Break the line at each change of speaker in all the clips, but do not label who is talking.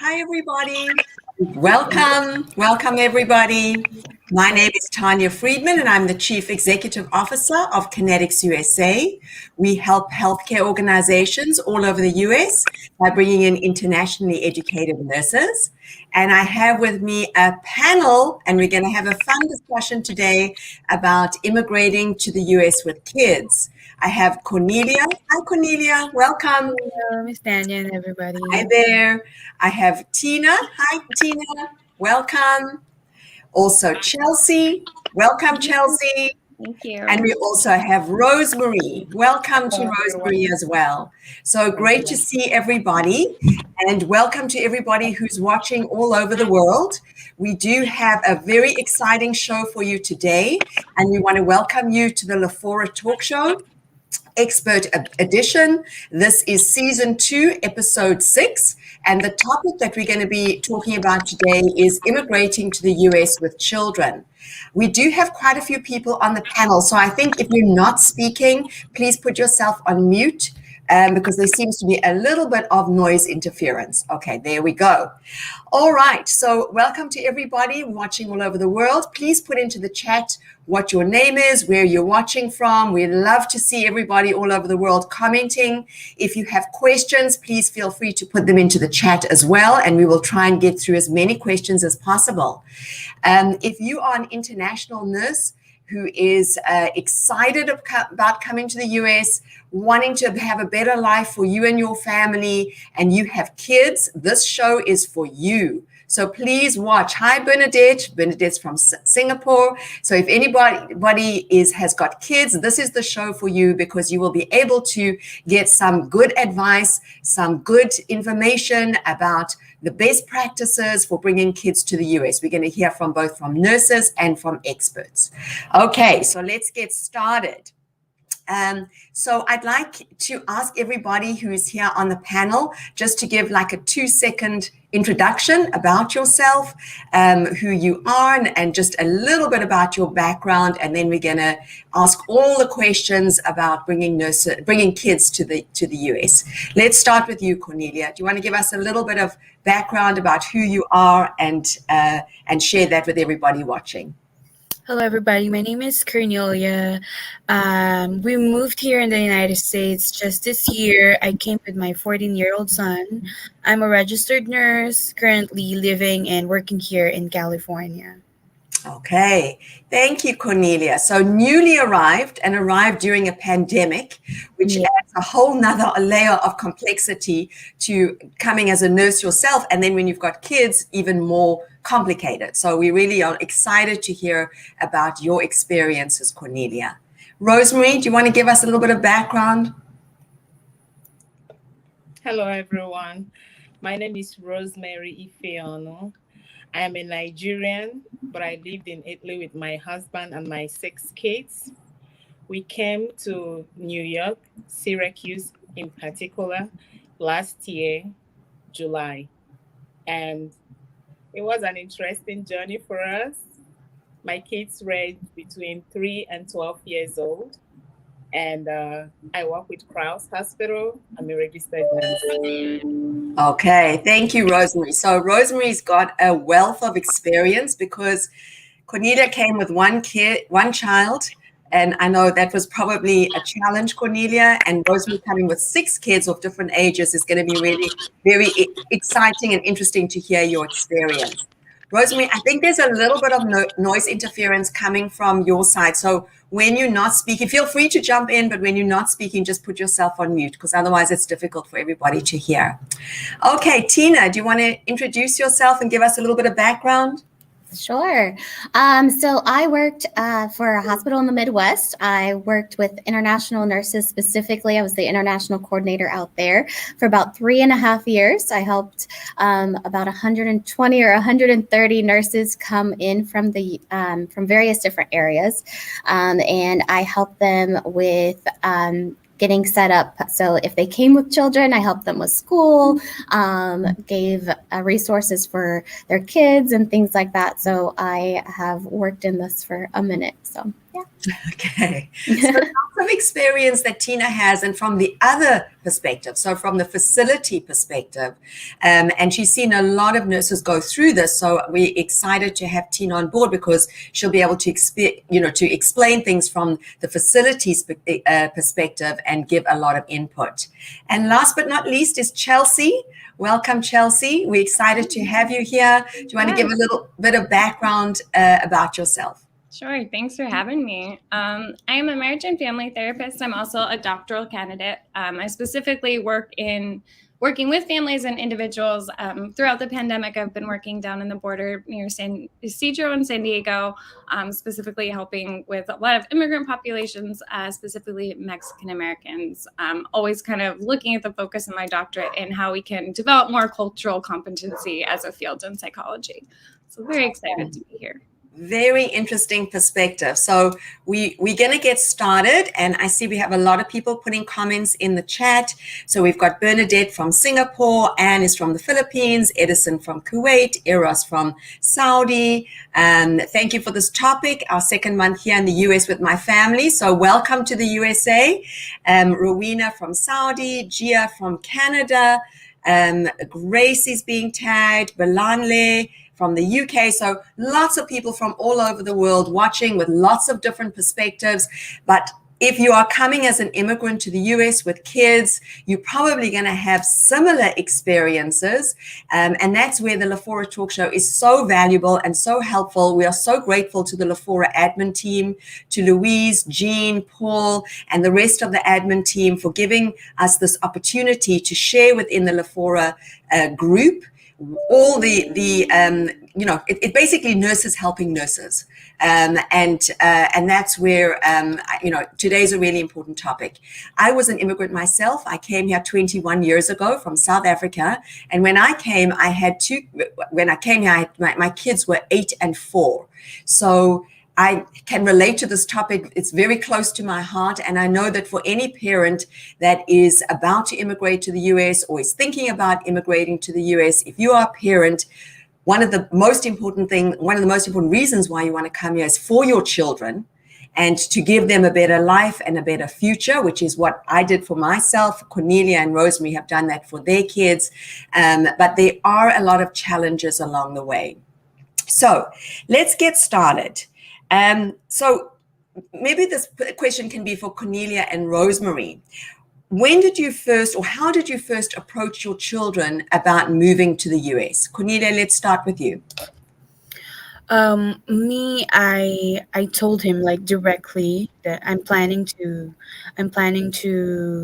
Hi, everybody. Welcome, everybody. My name is Tanya Freedman, and I'm the Chief Executive Officer of Connetics USA. We help healthcare organizations all over the US by bringing in internationally educated nurses. And I have with me a panel, and we're going to have a fun discussion today about immigrating to the US with kids. I have Cornelia. Hi, Cornelia. Welcome.
Hello, Miss Tanya and everybody.
Hi there. I have Tina. Hi, Tina. Welcome. Also, Chelsea. Welcome, Chelsea.
Thank you.
And we also have Rosemary. Welcome to Rosemary as well. So great to see everybody, and welcome to everybody who's watching all over the world. We do have a very exciting show for you today, and we want to welcome you to the Lafora Talk Show Expert Edition. This is season 2, episode 6, and the topic that we're going to be talking about today is immigrating to the US with children. We do have quite a few people on the panel, so I think if you're not speaking, please put yourself on mute because there seems to be a little bit of noise interference. Okay, there we go. All right, so welcome to everybody watching all over the world. Please put into the chat what your name is, where you're watching from. We'd love to see everybody all over the world commenting. If you have questions, please feel free to put them into the chat as well, and we will try and get through as many questions as possible. If you are an international nurse who is excited about coming to the US, wanting to have a better life for you and your family, and you have kids, this show is for you. So please watch. Hi, Bernadette. Bernadette's from Singapore. So if anybody has got kids, this is the show for you, because you will be able to get some good advice, some good information about the best practices for bringing kids to the US. We're going to hear from both from nurses and from experts. Okay, so let's get started. So I'd like to ask everybody who is here on the panel just to give like a 2-second introduction about yourself, who you are, and just a little bit about your background, and then we're going to ask all the questions about bringing kids to the US. Let's start with you, Cornelia. Do you want to give us a little bit of background about who you are and share that with everybody watching?
Hello, everybody. My name is Cornelia. We moved here in the United States just this year. I came with my 14-year-old son. I'm a registered nurse, currently living and working here in California.
Okay, thank you, Cornelia. So newly arrived during a pandemic, which adds a whole nother layer of complexity to coming as a nurse yourself. And then when you've got kids, even more complicated. So we really are excited to hear about your experiences, Cornelia. Rosemary, do you want to give us a little bit of background?
Hello, everyone. My name is Rosemary Ifeonu. I am a Nigerian, but I lived in Italy with my husband and my 6 kids. We came to New York, Syracuse in particular, last year, July. And it was an interesting journey for us. My kids range between 3 and 12 years old. And I work with Krause Hospital. I'm a registered nurse.
Okay, thank you, Rosemary. So Rosemary's got a wealth of experience because Cornelia came with one child, and I know that was probably a challenge, Cornelia, and Rosemary coming with 6 kids of different ages is going to be really very exciting and interesting to hear your experience. Rosemary, I think there's a little bit of noise interference coming from your side. So when you're not speaking, feel free to jump in, but when you're not speaking, just put yourself on mute, because otherwise it's difficult for everybody to hear. Okay, Tina, do you want to introduce yourself and give us a little bit of background?
Sure. So I worked for a hospital in the Midwest. I worked with international nurses specifically. I was the international coordinator out there for about 3.5 years. I helped about 120 or 130 nurses come in from various different areas, and I helped them with getting set up. So if they came with children, I helped them with school, gave resources for their kids and things like that. So I have worked in this for a minute. So
Okay. So lots of experience that Tina has, and from the other perspective, so from the facility perspective, and she's seen a lot of nurses go through this. So we're excited to have Tina on board because she'll be able to explain things from the facilities perspective and give a lot of input. And last but not least is Chelsea. Welcome, Chelsea. We're excited to have you here. Do you want to give a little bit of background about yourself?
Sure. Thanks for having me. I am a marriage and family therapist. I'm also a doctoral candidate. I specifically working with families and individuals. Throughout the pandemic, I've been working down in the border near San Ysidro and San Diego, specifically helping with a lot of immigrant populations, specifically Mexican Americans. Always kind of looking at the focus in my doctorate and how we can develop more cultural competency as a field in psychology. So very excited to be here.
Very interesting perspective. So we're going to get started, and I see we have a lot of people putting comments in the chat. So we've got Bernadette from Singapore, Anne is from the Philippines, Edison from Kuwait, Eros from Saudi. Thank you for this topic. Our second month here in the US with my family. So welcome to the USA. Rowena from Saudi, Gia from Canada, Grace is being tagged, Belanle from the UK. So lots of people from all over the world watching with lots of different perspectives. But if you are coming as an immigrant to the US with kids, you're probably going to have similar experiences. And that's where the LaFora Talk Show is so valuable and so helpful. We are so grateful to the LaFora admin team, to Louise, Jean, Paul, and the rest of the admin team for giving us this opportunity to share within the LaFora group all it basically nurses helping nurses. And that's where, today's a really important topic. I was an immigrant myself. I came here 21 years ago from South Africa. And when I came, my kids were 8 and 4. So I can relate to this topic. It's very close to my heart. And I know that for any parent that is about to immigrate to the US or is thinking about immigrating to the US, if you are a parent, one of the most important reasons why you want to come here is for your children and to give them a better life and a better future, which is what I did for myself. Cornelia and Rosemary have done that for their kids. But there are a lot of challenges along the way. So let's get started. So maybe this question can be for Cornelia and Rosemary. When did you first, or how did you first approach your children about moving to the US? Cornelia, let's start with you.
I told him like directly that I'm planning to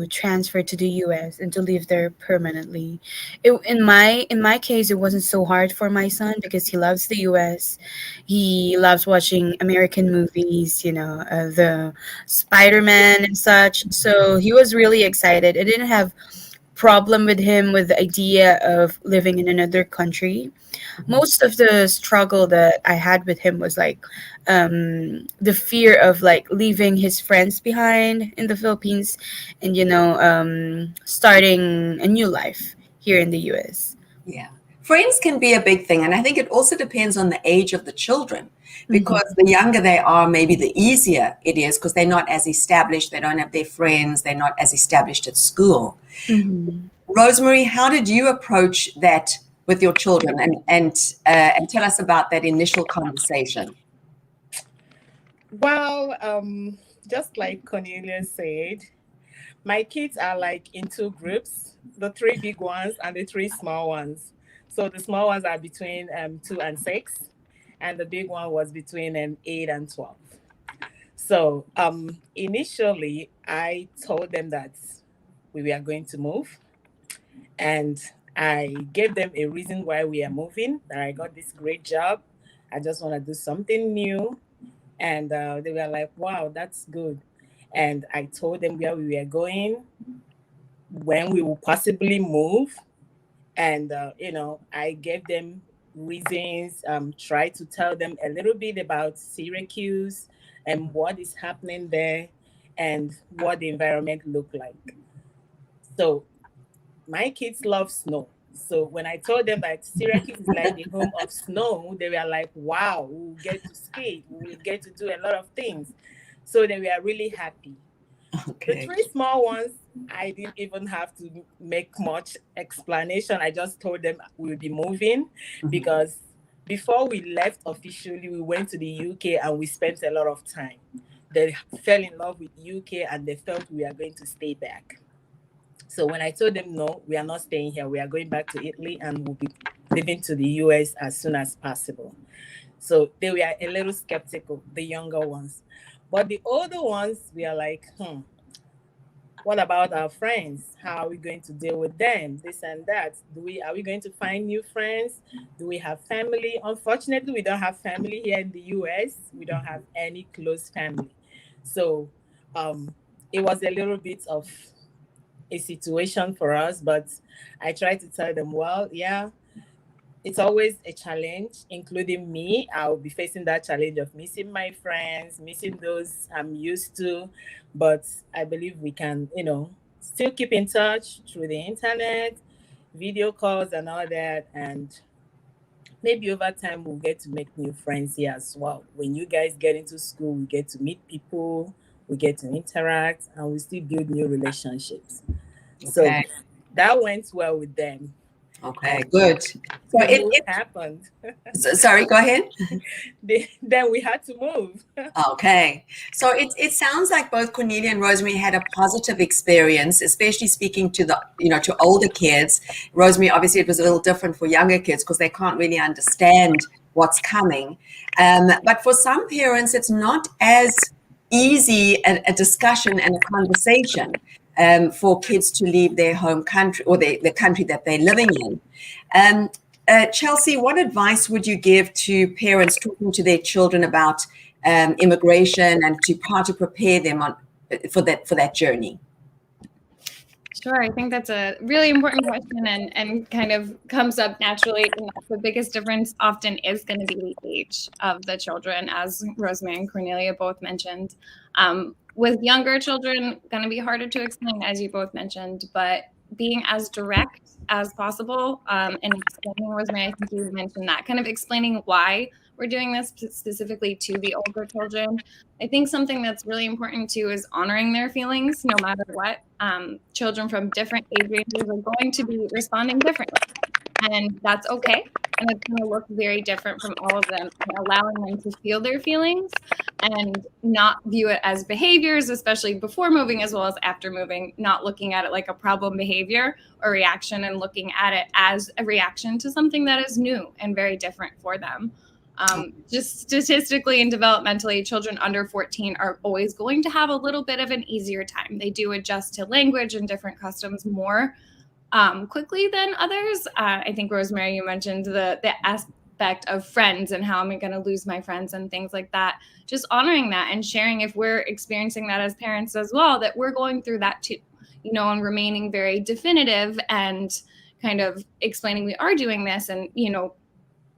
transfer to the US and to live there permanently. In my case, it wasn't so hard for my son because he loves the US. He loves watching American movies, the Spider-Man and such. So he was really excited. I didn't have problem with him with the idea of living in another country. Most of the struggle that I had with him was like the fear of like leaving his friends behind in the Philippines and starting a new life here in the US.
Yeah, friends can be a big thing, and I think it also depends on the age of the children, because the younger they are, maybe the easier it is because they're not as established, they don't have their friends, they're not as established at school. Rosemary, how did you approach that with your children, and tell us about that initial conversation?
Well, just like Cornelia said, my kids are like in two groups, the 3 big ones and the 3 small ones. So the small ones are between 2 and 6, and the big one was between 8 and 12. So initially, I told them that we were going to move, and I gave them a reason why we are moving, that I got this great job. I just want to do something new. And they were like, wow, that's good. And I told them where we were going, when we will possibly move. And, I gave them reasons, tried to tell them a little bit about Syracuse and what is happening there and what the environment looked like. So my kids love snow. So when I told them that Syracuse is like the home of snow, they were like, wow, we'll get to skate, we'll get to do a lot of things. So they were really happy.
Okay.
The 3 small ones, I didn't even have to make much explanation. I just told them we'll be moving because before we left officially, we went to the UK and we spent a lot of time. They fell in love with UK and they felt we are going to stay back. So when I told them, no, we are not staying here, we are going back to Italy and we'll be living to the US as soon as possible. So they were a little skeptical, the younger ones. But the older ones, we are like, what about our friends? How are we going to deal with them? This and that. Are we going to find new friends? Do we have family? Unfortunately, we don't have family here in the US. We don't have any close family. So it was a little bit of a situation for us, but I tried to tell them, well, yeah, it's always a challenge, including me. I'll be facing that challenge of missing my friends, missing those I'm used to. But I believe we can, still keep in touch through the internet, video calls and all that. And maybe over time we'll get to make new friends here as well. When you guys get into school, we get to meet people, we get to interact, and we still build new relationships. Okay. So that went well with them.
Okay, good. So
it happened.
Sorry, go ahead.
Then we had to move.
Okay. So it sounds like both Cornelia and Rosemary had a positive experience, especially speaking to to older kids. Rosemary, obviously, it was a little different for younger kids because they can't really understand what's coming. But for some parents, it's not as easy a discussion and a conversation. For kids to leave their home country or the country that they're living in. Chelsea, what advice would you give to parents talking to their children about immigration and how to prepare them for that journey?
Sure. I think that's a really important question and kind of comes up naturally. And the biggest difference often is going to be the age of the children, as Rosemary and Cornelia both mentioned. With younger children, going to be harder to explain, as you both mentioned, but being as direct as possible and explaining, Rosemary, I think you mentioned that, kind of explaining why we're doing this specifically to the older children. I think something that's really important too is honoring their feelings, no matter what. Children from different age ranges are going to be responding differently, and that's okay. And it's going to look very different from all of them, and allowing them to feel their feelings and not view it as behaviors, especially before moving as well as after moving, not looking at it like a problem behavior or reaction and looking at it as a reaction to something that is new and very different for them. Just statistically and developmentally, children under 14 are always going to have a little bit of an easier time. They do adjust to language and different customs more quickly than others. I think, Rosemary, you mentioned the aspect of friends and how am I going to lose my friends and things like that. Just honoring that and sharing if we're experiencing that as parents as well, that we're going through that too, and remaining very definitive and kind of explaining we are doing this and,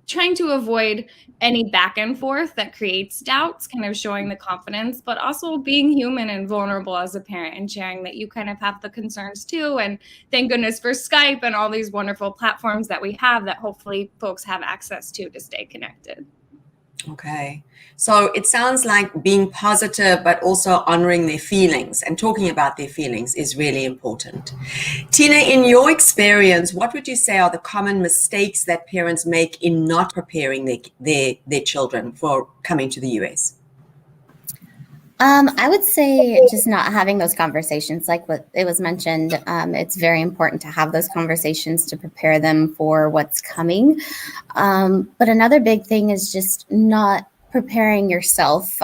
trying to avoid any back and forth that creates doubts, kind of showing the confidence, but also being human and vulnerable as a parent and sharing that you kind of have the concerns too. And thank goodness for Skype and all these wonderful platforms that we have that hopefully folks have access to stay connected.
Okay. So it sounds like being positive, but also honoring their feelings and talking about their feelings is really important. Tina, in your experience, what would you say are the common mistakes that parents make in not preparing their children for coming to the US?
I would say just not having those conversations, like what it was mentioned. It's very important to have those conversations to prepare them for what's coming. But another big thing is just not preparing yourself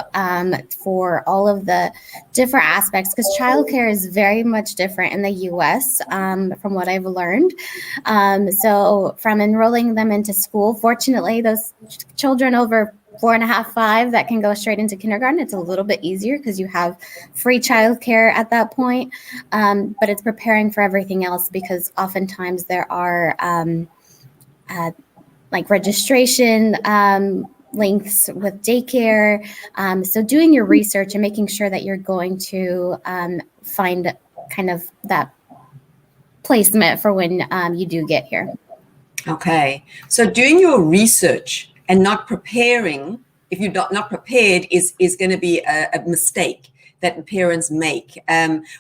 for all of the different aspects, because childcare is very much different in the US from what I've learned. So from enrolling them into school, fortunately, those children over 4.5, 5 that can go straight into kindergarten, it's a little bit easier because you have free childcare at that point. But it's preparing for everything else, because oftentimes there are like registration links with daycare. So doing your research and making sure that you're going to find kind of that placement for when you do get here.
Okay. So doing your research and not preparing if you're not prepared, is going to be a mistake that parents make.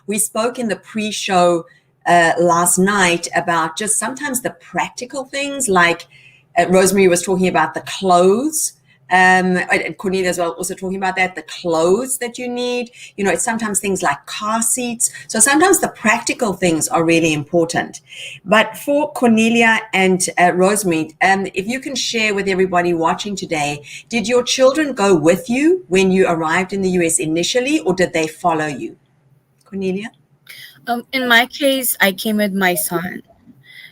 We spoke in the pre-show last night about just sometimes the practical things, like Rosemary was talking about the clothes. And Cornelia as well, also talking about that, the clothes that you need. It's sometimes things like car seats. So sometimes the practical things are really important. But for Cornelia and Rosemary, if you can share with everybody watching today, did your children go with you when you arrived in the US initially, or did they follow you? Cornelia?
In my case, I came with my son.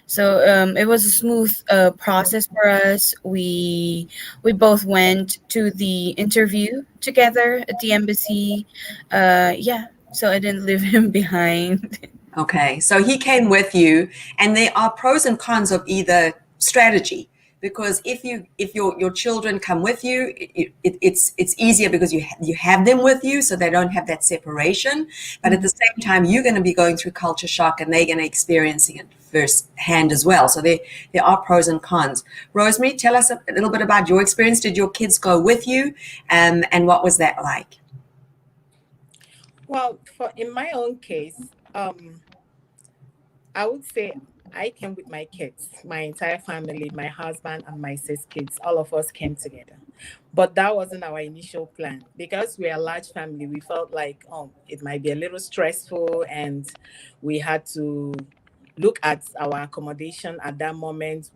So it was a smooth process for us. We both went to the interview together at the embassy. So I didn't leave him behind.
Okay, so he came with you, and there are pros and cons of either strategy. Because if your children come with you, it's easier because you have them with you, so they don't have that separation. But at the same time, you're going to be going through culture shock, and they're going to experiencing it firsthand as well. So there are pros and cons. Rosemary, tell us a little bit about your experience. Did your kids go with you, and what was that like?
Well, in my own case, I would say I came with my kids, my entire family, my husband and my 6 kids. All of us came together. But that wasn't our initial plan. Because we're a large family, we felt like, it might be a little stressful, and we had to look at our accommodation at that moment.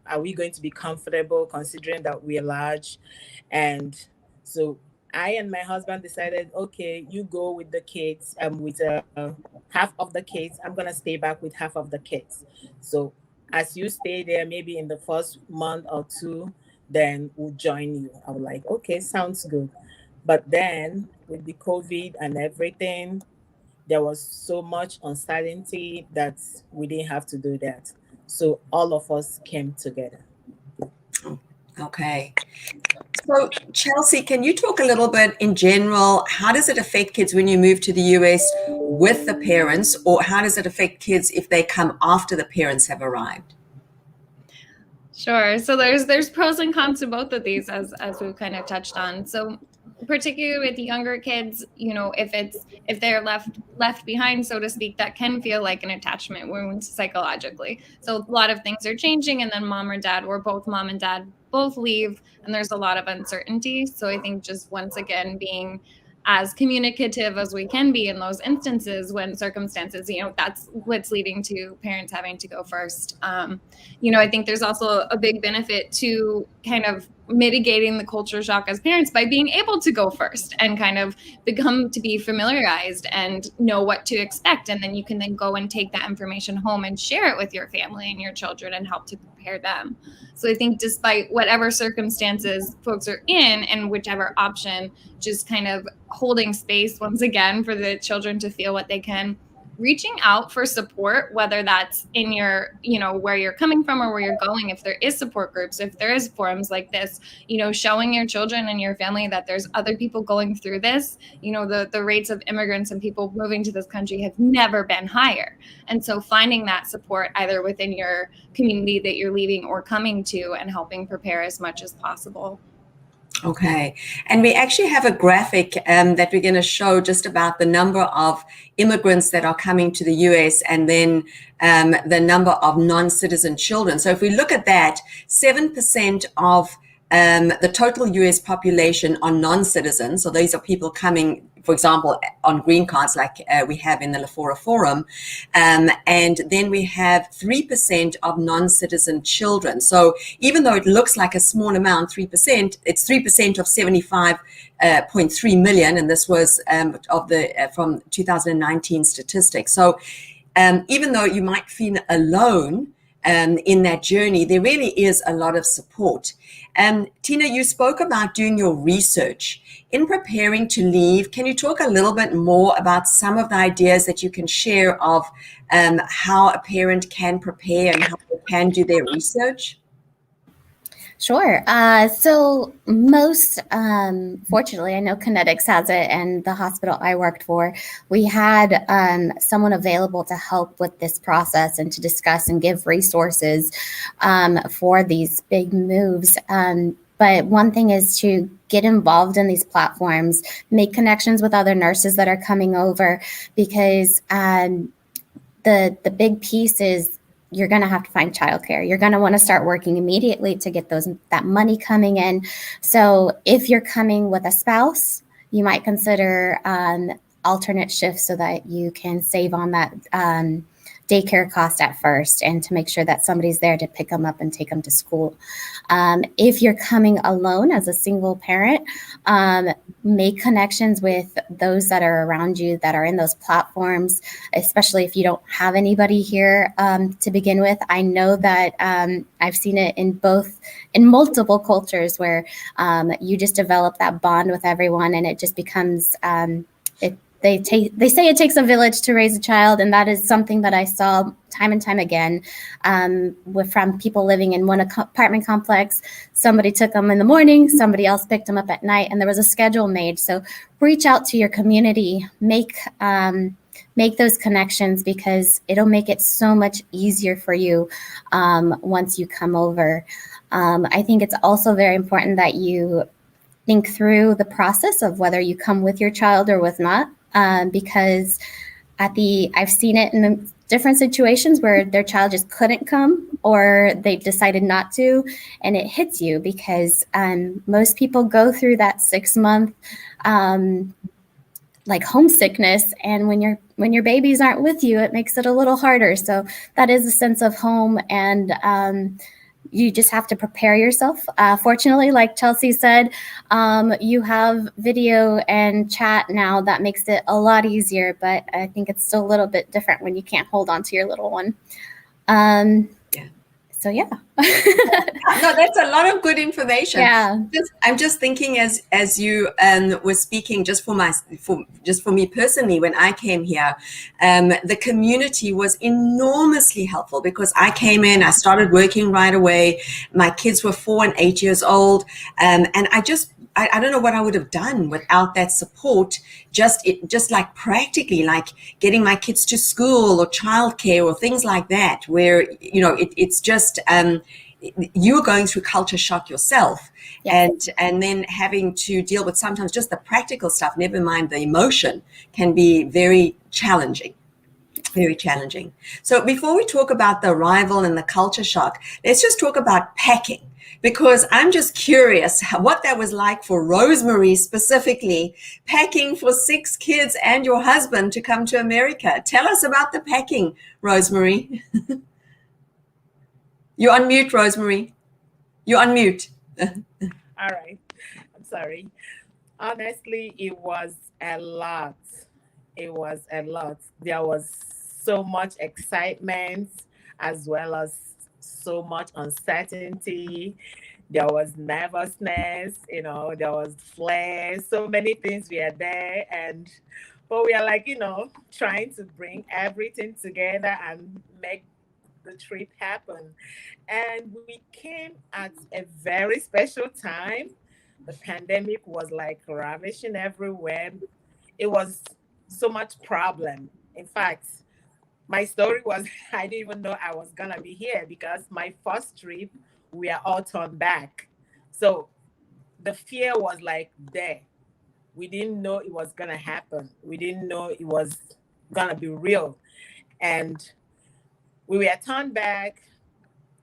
Are we going to be comfortable considering that we're large? And so I and my husband decided, okay, you go with the kids, with half of the kids. I'm going to stay back with half of the kids. So as you stay there, maybe in the first month or 2, then we'll join you. I was like, okay, sounds good. But then with the COVID and everything, there was so much uncertainty that we didn't have to do that. So all of us came together.
Okay. So Chelsea, can you talk a little bit in general, how does it affect kids when you move to the US with the parents, or how does it affect kids if they come after the parents have arrived?
Sure. So there's pros and cons to both of these, as we've kind of touched on. So particularly with the younger kids, if they're left behind, so to speak, that can feel like an attachment wound psychologically. So a lot of things are changing, and then mom and dad both leave, and there's a lot of uncertainty. So I think just once again being as communicative as we can be in those instances when circumstances, that's what's leading to parents having to go first. I think there's also a big benefit to kind of mitigating the culture shock as parents by being able to go first and kind of become to be familiarized and know what to expect. And then you can then go and take that information home and share it with your family and your children and help to prepare them. So I think despite whatever circumstances folks are in and whichever option, just kind of holding space once again for the children to feel what they can, reaching out for support, whether that's in your, where you're coming from or where you're going, if there is support groups, if there is forums like this, showing your children and your family that there's other people going through this. The rates of immigrants and people moving to this country have never been higher. And so finding that support either within your community that you're leaving or coming to, and helping prepare as much as possible.
Okay. And we actually have a graphic that we're going to show just about the number of immigrants that are coming to the US, and then the number of non-citizen children. So if we look at that, 7% of the total US population are non-citizens. So these are people coming, for example, on green cards like we have in the Lafora Forum. And then we have 3% of non-citizen children. So even though it looks like a small amount, 3%, it's 3% of 75.3 million. And this was from 2019 statistics. So even though you might feel alone in that journey, there really is a lot of support. Tina, you spoke about doing your research. In preparing to leave, can you talk a little bit more about some of the ideas that you can share of how a parent can prepare and how they can do their research?
Sure. So most, fortunately, I know Connetics has it, and the hospital I worked for, we had someone available to help with this process and to discuss and give resources for these big moves. But one thing is to get involved in these platforms, make connections with other nurses that are coming over, because the big piece is you're going to have to find childcare. You're going to want to start working immediately to get that money coming in. So if you're coming with a spouse, you might consider alternate shifts so that you can save on that daycare cost at first, and to make sure that somebody's there to pick them up and take them to school. If you're coming alone as a single parent, make connections with those that are around you that are in those platforms, especially if you don't have anybody here to begin with. I know that I've seen it in multiple cultures where you just develop that bond with everyone, and it just becomes they say it takes a village to raise a child, and that is something that I saw time and time again from people living in one apartment complex. Somebody took them in the morning, somebody else picked them up at night, and there was a schedule made. So reach out to your community, make those connections, because it'll make it so much easier for you once you come over. I think it's also very important that you think through the process of whether you come with your child or with not, because I've seen it in different situations where their child just couldn't come, or they decided not to, and it hits you because most people go through that 6-month like homesickness, and when your babies aren't with you, it makes it a little harder. So that is a sense of home, and you just have to prepare yourself. Fortunately, like Chelsea said, you have video and chat now that makes it a lot easier, but I think it's still a little bit different when you can't hold on to your little one. So yeah.
No, that's a lot of good information.
Yeah.
I'm just thinking as you were speaking, just for me personally, when I came here, the community was enormously helpful, because I came in, I started working right away. My kids were 4 and 8 years old, and I don't know what I would have done without that support, just like practically, like getting my kids to school or childcare or things like that, where, it's just, you're going through culture shock yourself. Yes. And then having to deal with sometimes just the practical stuff, never mind the emotion, can be very challenging. Very challenging. So before we talk about the arrival and the culture shock, let's just talk about packing, because I'm just curious what that was like for Rosemary specifically, packing for 6 kids and your husband to come to America. Tell us about the packing, Rosemary. You're on mute, Rosemary. You're on mute.
All right. I'm sorry. Honestly, it was a lot. It was a lot. There was so much excitement, as well as so much uncertainty. There was nervousness, there was flair, so many things were there. But we are like, trying to bring everything together and make the trip happen. And we came at a very special time. The pandemic was like ravishing everywhere. It was so much problem. In fact, my story was I didn't even know I was gonna be here, because my first trip, we are all turned back. So the fear was like there. We didn't know it was gonna happen. We didn't know it was gonna be real. And we were turned back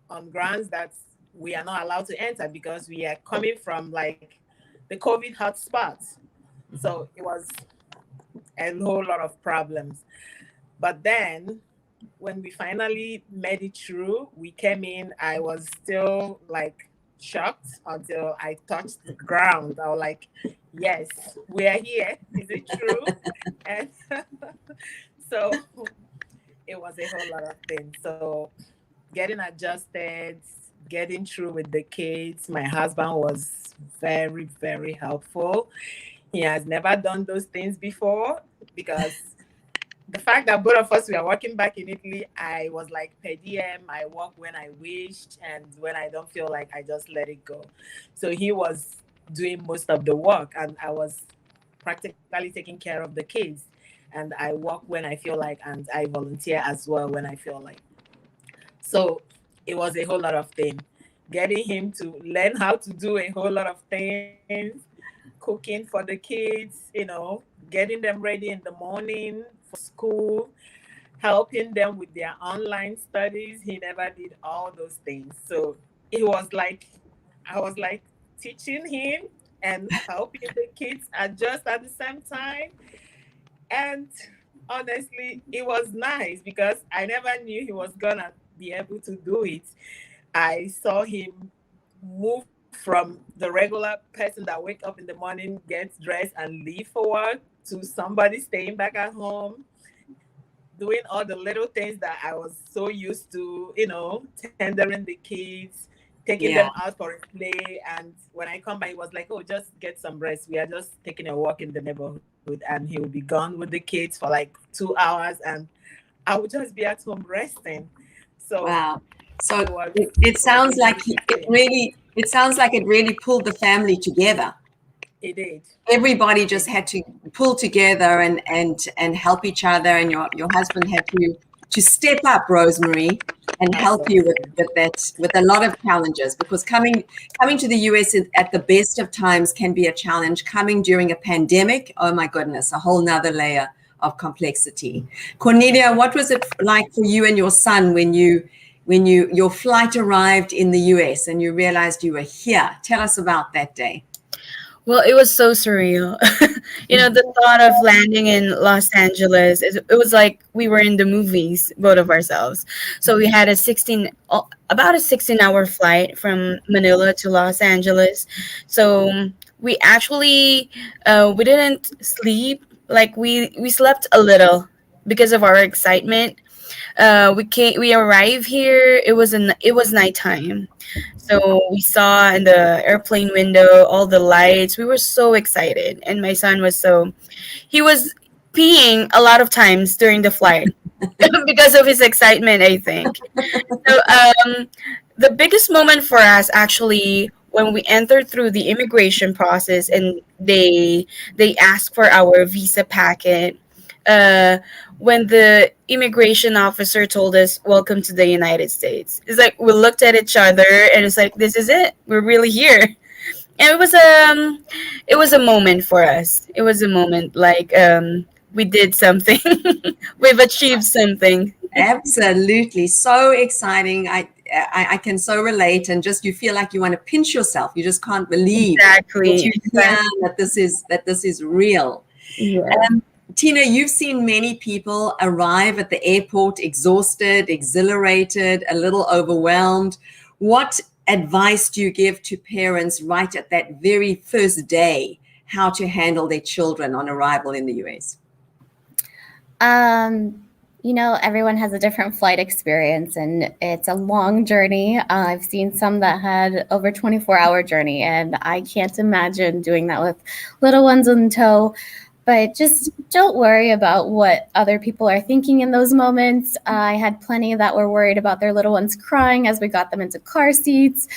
on grounds that we are not allowed to enter, because we are coming from like the COVID hotspots. So it was a whole lot of problems. But then when we finally made it through, we came in, I was still like shocked until I touched the ground. I was like, yes, we are here. Is it true? And so it was a whole lot of things. So getting adjusted, getting through with the kids. My husband was very, very helpful. He has never done those things before, because the fact that both of us were working back in Italy, I was like per diem. I work when I wished, and when I don't feel like, I just let it go. So he was doing most of the work, and I was practically taking care of the kids. And I work when I feel like, and I volunteer as well when I feel like. So it was a whole lot of things. getting him to learn how to do a whole lot of things, cooking for the kids, getting them ready in the morning for school, helping them with their online studies. He never did all those things. So it was like, I was like teaching him and helping the kids adjust at the same time. And honestly, it was nice because I never knew he was gonna be able to do it. I saw him move from the regular person that wake up in the morning, gets dressed and leave for work, to somebody staying back at home, doing all the little things that I was so used to, tendering the kids, taking them out for a play. And when I come by, he was like, oh, just get some rest. We are just taking a walk in the neighborhood. And he would be gone with the kids for like 2 hours. And I would just be at home resting. So
wow. So it sounds like it really pulled the family together.
It did.
Everybody just had to pull together and help each other, and your husband had to step up, Rosemary, and help you with a lot of challenges, because coming to the US at the best of times can be a challenge. Coming during a pandemic, oh my goodness, a whole nother layer of complexity. Cornelia, what was it like for you and your son when your flight arrived in the US and you realized you were here? Tell us about that day.
Well, it was so surreal. The thought of landing in Los Angeles, it was like we were in the movies, both of ourselves. So we had about a 16-hour flight from Manila to Los Angeles. So we actually, we didn't sleep. Like we slept a little because of our excitement. We arrived here. It was nighttime. So we saw in the airplane window all the lights. We were so excited. And my son he was peeing a lot of times during the flight because of his excitement, I think. So the biggest moment for us, actually, when we entered through the immigration process and they asked for our visa packet, when the immigration officer told us, welcome to the United States, it's like we looked at each other and it's like, this is it. We're really here. And it was a moment for us. It was a moment like we did something. We've achieved something.
Absolutely. So exciting. I can so relate, and just you feel like you want to pinch yourself. You just can't believe
Exactly.
that this is real.
Yeah.
Tina, you've seen many people arrive at the airport exhausted, exhilarated, a little overwhelmed. What advice do you give to parents right at that very first day, how to handle their children on arrival in the US?
Everyone has a different flight experience, and it's a long journey. I've seen some that had over 24-hour journey, and I can't imagine doing that with little ones in tow. But just don't worry about what other people are thinking in those moments. I had plenty that were worried about their little ones crying as we got them into car seats.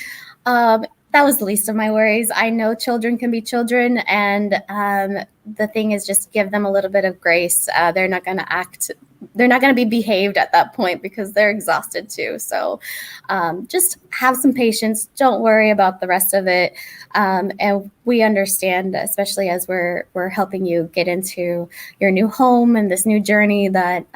That was the least of my worries. I know children can be children, and the thing is just give them a little bit of grace. They're not going to be behaved at that point because they're exhausted too. So just have some patience. Don't worry about the rest of it. And we understand, especially as we're helping you get into your new home and this new journey, that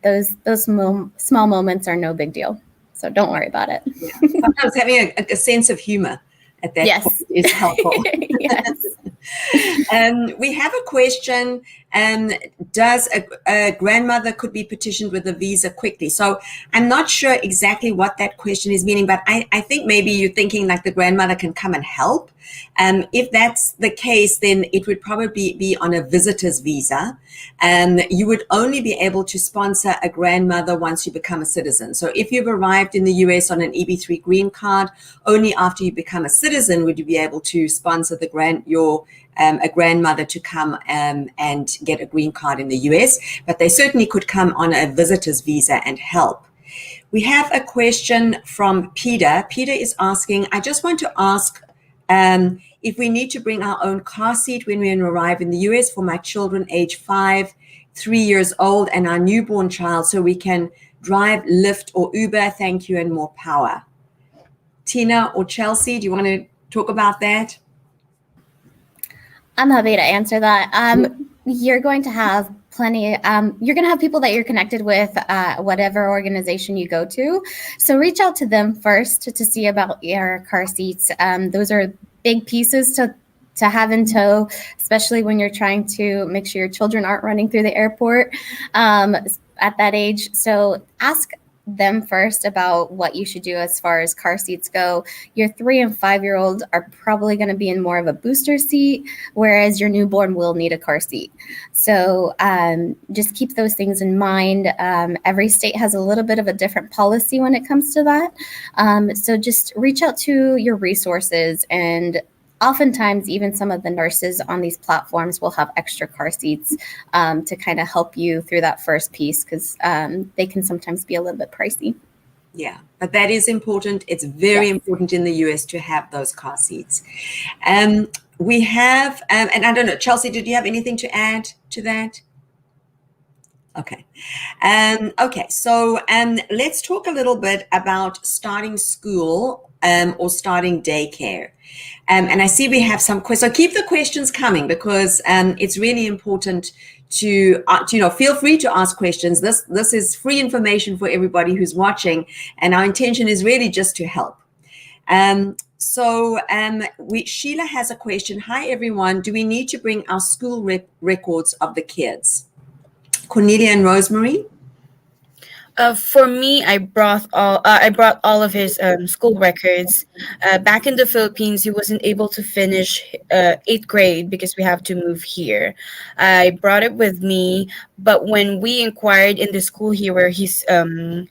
those small moments are no big deal. So don't worry about it.
Yeah. Sometimes having a sense of humor at that point is helpful.
Yes.
We have a question. Does a grandmother could be petitioned with a visa quickly? So I'm not sure exactly what that question is meaning, but I think maybe you're thinking like the grandmother can come and help. If that's the case, then it would probably be on a visitor's visa. You would only be able to sponsor a grandmother once you become a citizen. So if you've arrived in the US on an EB3 green card, only after you become a citizen would you be able to sponsor a grandmother to come and get a green card in the US. But they certainly could come on a visitor's visa and help. We have a question from Peter. Peter is asking, I just want to ask if we need to bring our own car seat when we arrive in the US for my children age 5, 3 years old, and our newborn child, so we can drive, Lyft, or Uber. Thank you, and more power. Tina or Chelsea, do you want to talk about that?
I'm happy to answer that. You're going to have plenty. You're going to have people that you're connected with, whatever organization you go to. So reach out to them first to see about your car seats. Those are big pieces to have in tow, especially when you're trying to make sure your children aren't running through the airport at that age. So ask them first about what you should do as far as car seats go. Your 3 and 5-year-old are probably going to be in more of a booster seat, whereas your newborn will need a car seat. So just keep those things in mind. Every state has a little bit of a different policy when it comes to that. So just reach out to your resources, and oftentimes even some of the nurses on these platforms will have extra car seats to kind of help you through that first piece, because they can sometimes be a little bit pricey.
Yeah, but that is important. It's very important in the US to have those car seats. We have, and I don't know, Chelsea, did you have anything to add to that? Okay. Okay, so let's talk a little bit about starting school or starting daycare. And I see we have some questions. So keep the questions coming, because it's really important to feel free to ask questions. This is free information for everybody who's watching, and our intention is really just to help. Sheila has a question. Hi, everyone. Do we need to bring our school records of the kids? Cornelia and Rosemary?
For me, I brought all of his school records. Back in the Philippines, he wasn't able to finish 8th grade because we have to move here. I brought it with me, but when we inquired in the school here where he's going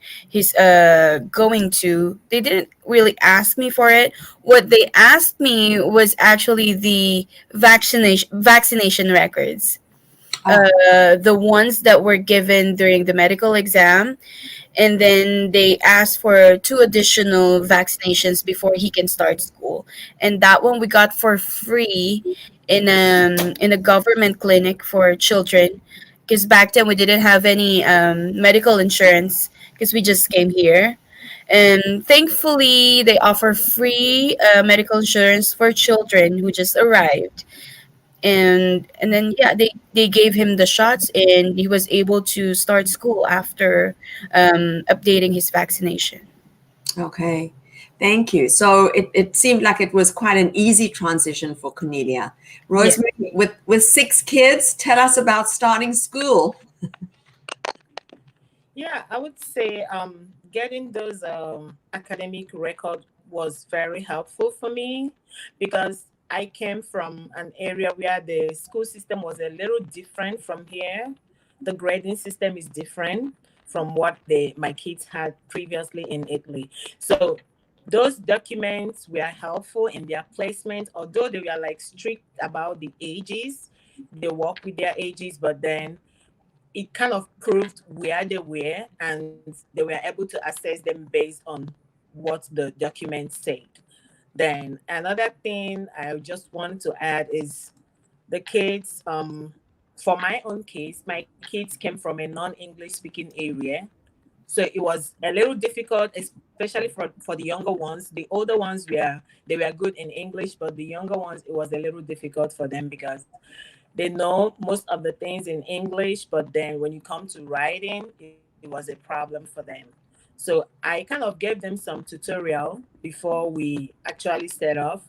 to, they didn't really ask me for it. What they asked me was actually the vaccination records. The ones that were given during the medical exam, and then they asked for 2 additional vaccinations before he can start school, and that one we got for free in a government clinic for children, because back then we didn't have any medical insurance because we just came here. And thankfully they offer free medical insurance for children who just arrived. And then they gave him the shots, and he was able to start school after updating his vaccination.
Okay, thank you. So it seemed like it was quite an easy transition for Cornelia. Rosemary, with 6 kids, tell us about starting school.
Yeah, I would say getting those academic record was very helpful for me, because I came from an area where the school system was a little different from here. The grading system is different from what my kids had previously in Italy. So those documents were helpful in their placement, although they were like strict about the ages. They work with their ages, but then it kind of proved where they were, and they were able to assess them based on what the document said. Then another thing I just want to add is the kids, for my own case, my kids came from a non-English speaking area. So it was a little difficult, especially for the younger ones. The older ones they were good in English, but the younger ones, it was a little difficult for them because they know most of the things in English, but then when you come to writing, it was a problem for them. So I kind of gave them some tutorial before we actually set off.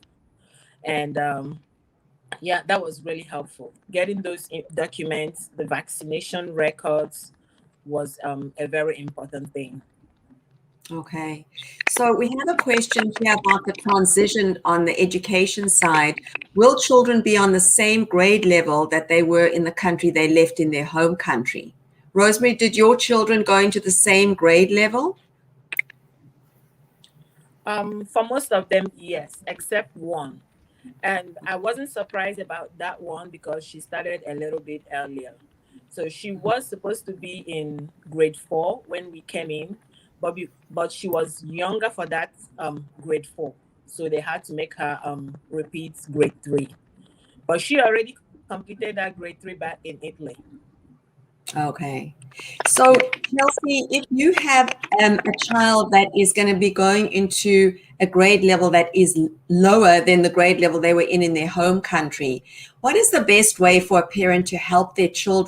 And that was really helpful. Getting those documents, the vaccination records was a very important thing.
Okay, so we have a question here about the transition on the education side. Will children be on the same grade level that they were in the country they left in their home country? Rosemary, did your children go into the same grade level?
For most of them, yes, except one. And I wasn't surprised about that one because she started a little bit earlier. So she was supposed to be in grade 4 when we came in, but she was younger for that grade 4. So they had to make her repeat grade 3. But she already completed that grade 3 back in Italy.
Okay. So, Chelsea, if you have a child that is going to be going into a grade level that is lower than the grade level they were in their home country, what is the best way for a parent to help their child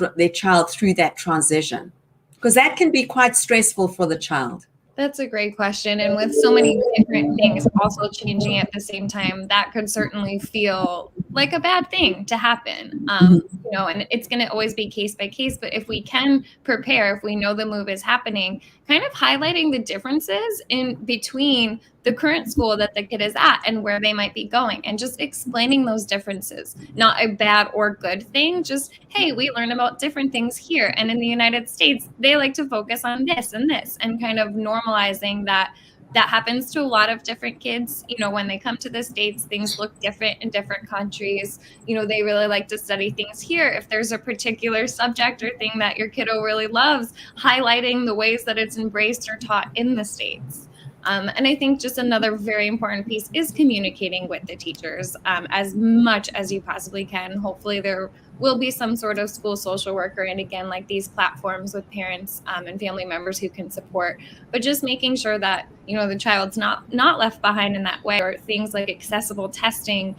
through that transition? Because that can be quite stressful for the child.
That's a great question. And with so many different things also changing at the same time, that could certainly feel like a bad thing to happen. And it's going to always be case by case. But if we can prepare, if we know the move is happening, kind of highlighting the differences in between the current school that the kid is at and where they might be going, and just explaining those differences. Not a bad or good thing, just, hey, we learn about different things here. And in the United States, they like to focus on this and this, and kind of normalizing that happens to a lot of different kids. When they come to the States, things look different in different countries. They really like to study things here. If there's a particular subject or thing that your kiddo really loves, highlighting the ways that it's embraced or taught in the States. And I think just another very important piece is communicating with the teachers as much as you possibly can. Hopefully there will be some sort of school social worker, and again, like these platforms with parents and family members who can support, but just making sure that the child's not left behind in that way, or things like accessible testing.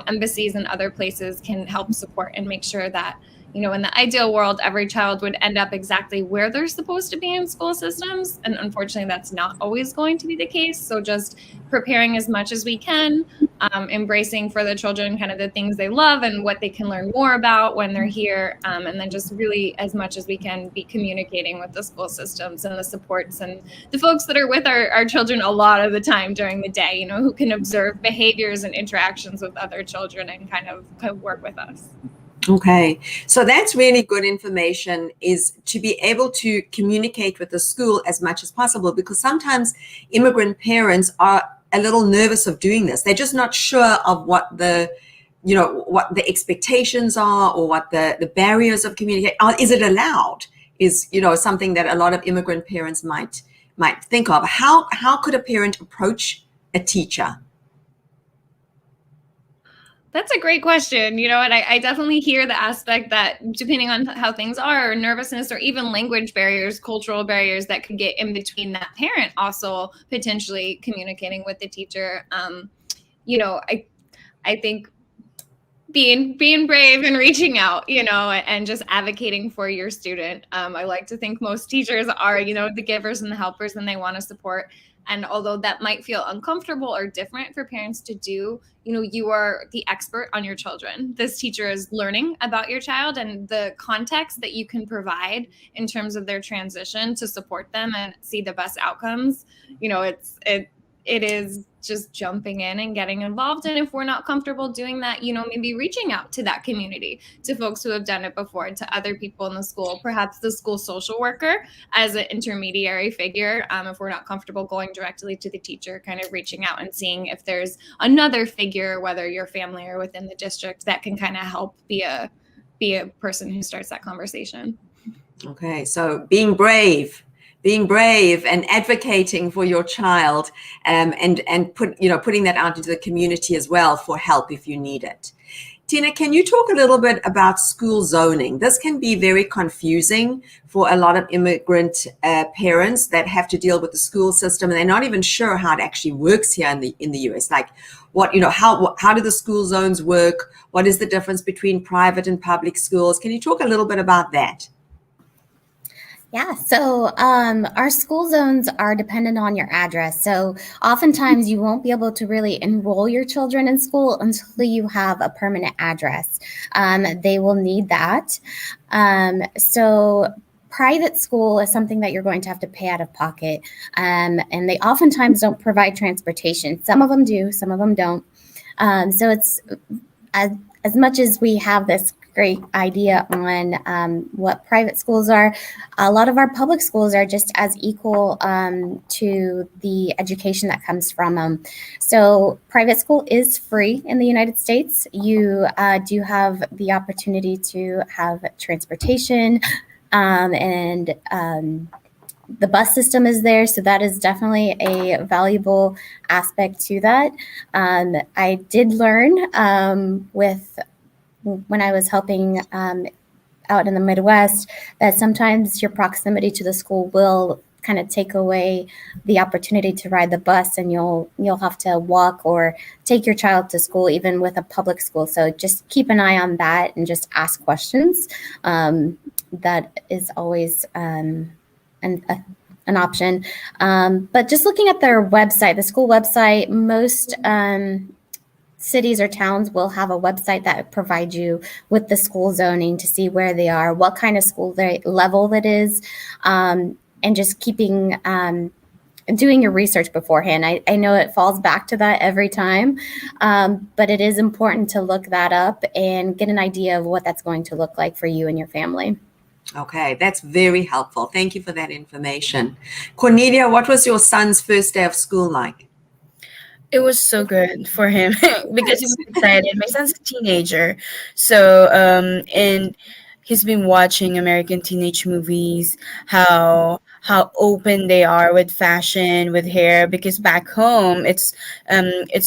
Embassies and other places can help support and make sure that in the ideal world, every child would end up exactly where they're supposed to be in school systems. And unfortunately, that's not always going to be the case. So just preparing as much as we can, embracing for the children kind of the things they love and what they can learn more about when they're here. And then just really, as much as we can, be communicating with the school systems and the supports and the folks that are with our children a lot of the time during the day, who can observe behaviors and interactions with other children and kind of work with us.
Okay, so that's really good information, is to be able to communicate with the school as much as possible, because sometimes immigrant parents are a little nervous of doing this. They're just not sure of what the expectations are, or what the barriers of communication are. Is it allowed? Is something that a lot of immigrant parents might think of. How could a parent approach a teacher?
That's a great question, and I definitely hear the aspect that depending on how things are, nervousness or even language barriers, cultural barriers that could get in between that parent also potentially communicating with the teacher. I think being brave and reaching out, and just advocating for your student. I like to think most teachers are, the givers and the helpers, and they want to support. And although that might feel uncomfortable or different for parents to do, you are the expert on your children. This teacher is learning about your child, and the context that you can provide in terms of their transition to support them and see the best outcomes. It is just jumping in and getting involved. And if we're not comfortable doing that, maybe reaching out to that community, to folks who have done it before, to other people in the school, perhaps the school social worker as an intermediary figure. If we're not comfortable going directly to the teacher, kind of reaching out and seeing if there's another figure, whether your family or within the district, that can kind of help be a person who starts that conversation.
Okay, so being brave and advocating for your child, and putting that out into the community as well for help if you need it. Tina, can you talk a little bit about school zoning? This can be very confusing for a lot of immigrant parents that have to deal with the school system, and they're not even sure how it actually works here in the US. Like, how do the school zones work? What is the difference between private and public schools? Can you talk a little bit about that?
Yeah, so our school zones are dependent on your address. So oftentimes you won't be able to really enroll your children in school until you have a permanent address. They will need that. So private school is something that you're going to have to pay out of pocket. And they oftentimes don't provide transportation. Some of them do, some of them don't. So it's as much as we have this great idea on what private schools are, a lot of our public schools are just as equal to the education that comes from them. So private school is free in the United States. You do have the opportunity to have transportation, and the bus system is there. So that is definitely a valuable aspect to that. I did learn when I was helping out in the Midwest, that sometimes your proximity to the school will kind of take away the opportunity to ride the bus, and you'll have to walk or take your child to school, even with a public school. So just keep an eye on that and just ask questions. That is always an option. But just looking at their website, the school website, most cities or towns will have a website that provides you with the school zoning to see where they are, what kind of school level that is, and just keeping doing your research beforehand. I know it falls back to that every time, but it is important to look that up and get an idea of what that's going to look like for you and your family.
Okay, that's very helpful. Thank you for that information. Cornelia, what was your son's first day of school like?
It was so good for him because he was excited. My son's a teenager, so and he's been watching American teenage movies. How open they are with fashion, with hair. Because back home, it's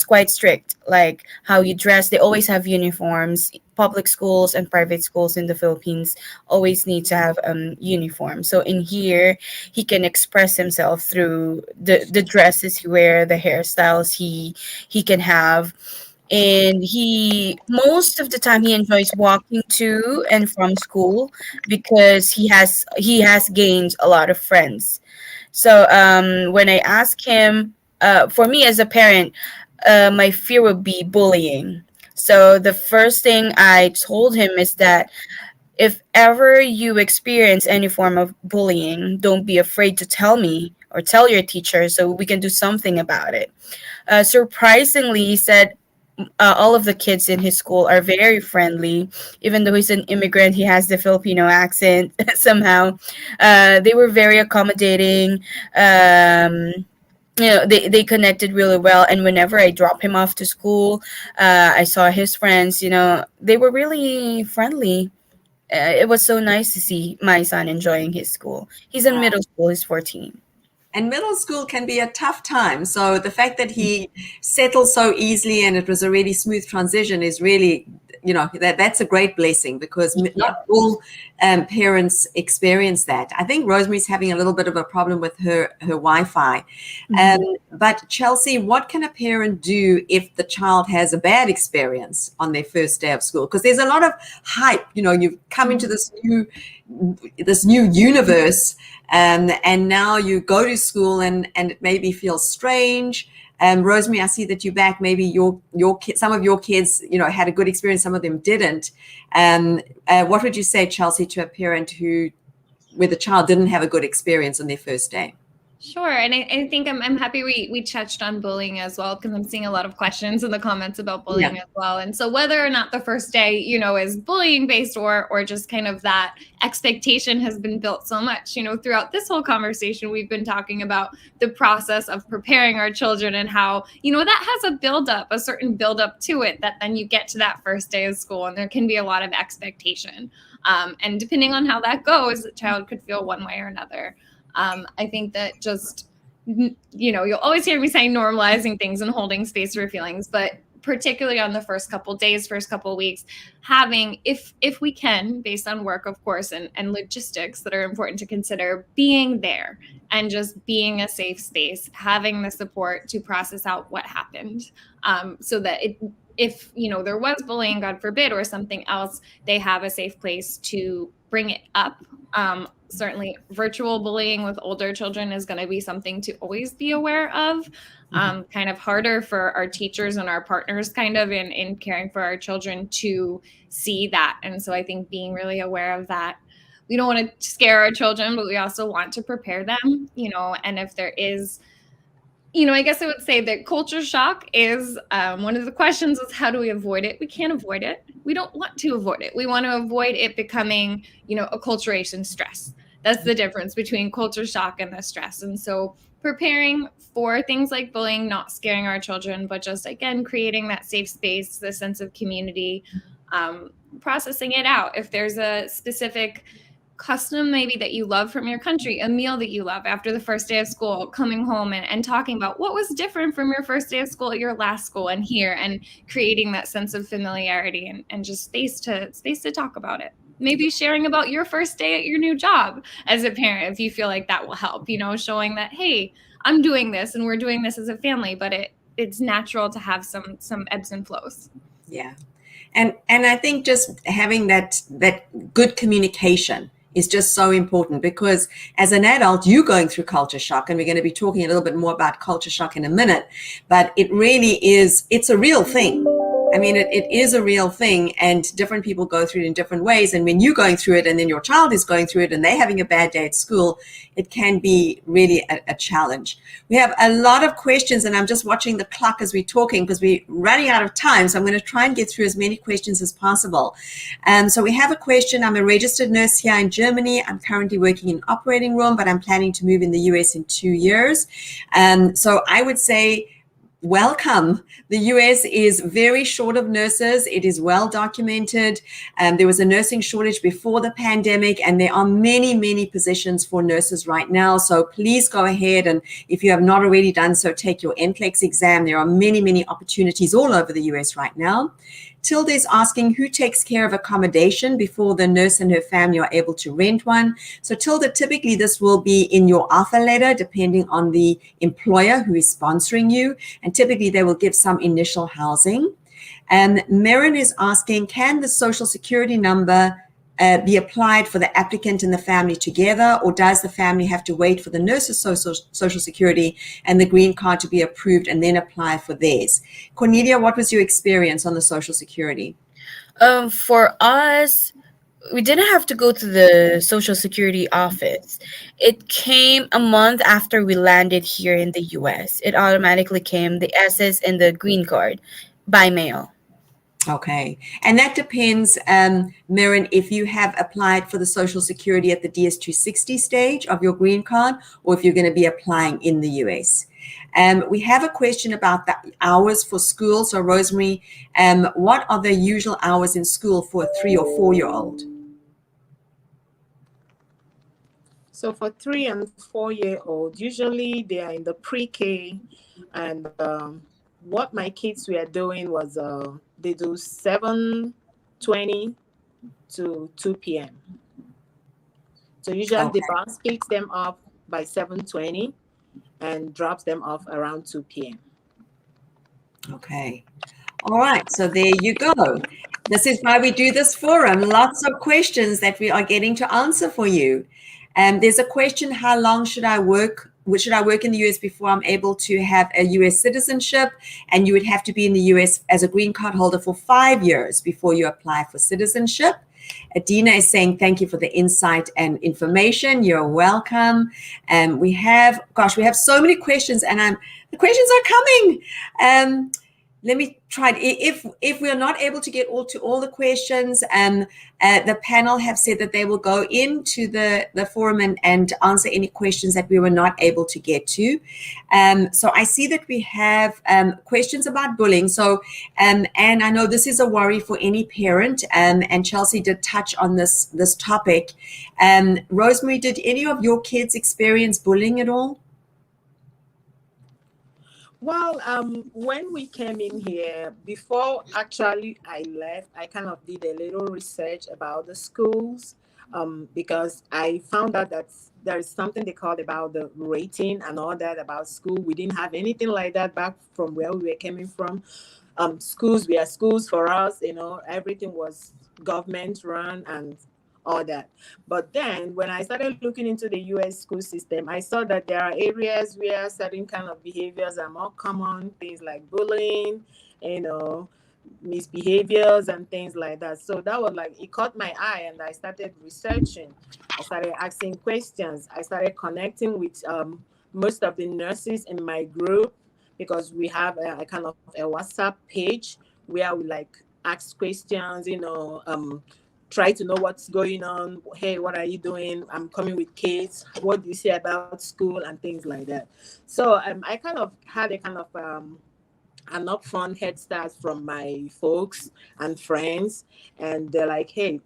quite strict. Like how you dress, they always have uniforms. Public schools and private schools in the Philippines always need to have uniforms. So in here, he can express himself through the dresses he wear, the hairstyles he can have. And he most of the time he enjoys walking to and from school because he has gained a lot of friends. So when I ask him, for me as a parent, my fear would be bullying. So the first thing I told him is that if ever you experience any form of bullying, don't be afraid to tell me or tell your teacher so we can do something about it. Surprisingly, he said all of the kids in his school are very friendly. Even though he's an immigrant, he has the Filipino accent somehow. They were very accommodating. They connected really well. And whenever I drop him off to school, I saw his friends, they were really friendly. It was so nice to see my son enjoying his school. He's in middle school, he's 14.
And middle school can be a tough time. So the fact that he settled so easily and it was a really smooth transition is really, that's a great blessing, because not all parents experience that. I think Rosemary's having a little bit of a problem with her Wi-Fi. But Chelsea, what can a parent do if the child has a bad experience on their first day of school? Because there's a lot of hype. You've come into this new universe, and now you go to school and it maybe feels strange. Rosemary, I see that you're back. Maybe your some of your kids, had a good experience. Some of them didn't. What would you say, Chelsea, to a parent where the child didn't have a good experience on their first day?
Sure. And I think I'm happy we touched on bullying as well, because I'm seeing a lot of questions in the comments about bullying as well. And so whether or not the first day, is bullying based or just kind of that expectation has been built so much, throughout this whole conversation, we've been talking about the process of preparing our children and how, that has a certain buildup to it, that then you get to that first day of school and there can be a lot of expectation. And depending on how that goes, the child could feel one way or another. I think that just, you'll always hear me saying normalizing things and holding space for feelings, but particularly on the first couple days, first couple weeks, having, if we can, based on work, of course, and logistics that are important to consider, being there and just being a safe space, having the support to process out what happened, so that if there was bullying, God forbid, or something else, they have a safe place to bring it up. Certainly virtual bullying with older children is going to be something to always be aware of. Kind of harder for our teachers and our partners kind of in caring for our children to see that. And so I think being really aware of that. We don't want to scare our children, but we also want to prepare them, and if there is, I guess I would say that culture shock is one of the questions is how do we avoid it? We can't avoid it. We don't want to avoid it. We want to avoid it becoming, acculturation stress. That's the difference between culture shock and the stress. And so preparing for things like bullying, not scaring our children, but just, again, creating that safe space, the sense of community, processing it out. If there's a specific custom maybe that you love from your country, a meal that you love after the first day of school, coming home and talking about what was different from your first day of school at your last school and here, and creating that sense of familiarity and just space to talk about it. maybe sharing about your first day at your new job as a parent, if you feel like that will help, showing that, hey, I'm doing this and we're doing this as a family, but it's natural to have some ebbs and flows.
Yeah. And I think just having that good communication is just so important, because as an adult, you're going through culture shock, and we're going to be talking a little bit more about culture shock in a minute, but it really is, it's a real thing. I mean, it is a real thing, and different people go through it in different ways. And when you're going through it and then your child is going through it and they're having a bad day at school, it can be really a challenge. We have a lot of questions, and I'm just watching the clock as we're talking because we're running out of time. So I'm going to try and get through as many questions as possible. So we have a question. I'm a registered nurse here in Germany. I'm currently working in operating room, but I'm planning to move in the US in 2 years. So I would say, welcome. The US is very short of nurses. It is well documented. There was a nursing shortage before the pandemic, and there are many, many positions for nurses right now. So please go ahead, and if you have not already done so, take your NCLEX exam. There are many, many opportunities all over the US right now. Tilda is asking who takes care of accommodation before the nurse and her family are able to rent one. So Tilda, typically this will be in your offer letter, depending on the employer who is sponsoring you. And typically they will give some initial housing. And Marin is asking, can the social security number be applied for the applicant and the family together, or does the family have to wait for the nurse's social security and the green card to be approved and then apply for theirs? Cornelia, what was your experience on the social security?
For us, we didn't have to go to the social security office. It came a month after we landed here in the US. It automatically came, the SS and the green card, by mail.
Okay. And that depends, Marin, if you have applied for the Social Security at the DS-260 stage of your green card, or if you're going to be applying in the US. We have a question about the hours for school. So Rosemary, what are the usual hours in school for a 3 or 4-year-old?
So for 3 and 4-year-olds, usually they are in the pre-K, and what my kids were doing was they do 7:20 to 2 p.m. So usually the bus picks them up by 7:20 and drops them off around 2 p.m.
Okay. All right. So there you go. This is why we do this forum. Lots of questions that we are getting to answer for you. There's a question, how long should I work? Should I work in the US before I'm able to have a US citizenship? And you would have to be in the US as a green card holder for 5 years before you apply for citizenship. Adina is saying, thank you for the insight and information. You're welcome. We have so many questions, and the questions are coming. Let me try. If we are not able to get to all the questions, the panel have said that they will go into the forum and answer any questions that we were not able to get to. So I see that we have questions about bullying. So, and I know this is a worry for any parent, and Chelsea did touch on this topic. Rosemary, did any of your kids experience bullying at all?
Well, when we came in here, before actually I left, I kind of did a little research about the schools, because I found out that there is something they called about the rating and all that about school. We didn't have anything like that back from where we were coming from. Schools were schools for us, everything was government run and all that. But then when I started looking into the US school system, I saw that there are areas where certain kind of behaviors are more common, things like bullying, misbehaviors and things like that. So that was it caught my eye, and I started researching. I started asking questions. I started connecting with most of the nurses in my group, because we have a kind of a WhatsApp page where we ask questions, try to know what's going on. Hey, what are you doing? I'm coming with kids. What do you say about school and things like that? So I kind of had a kind of an upfront head start from my folks and friends, and they're like, hey,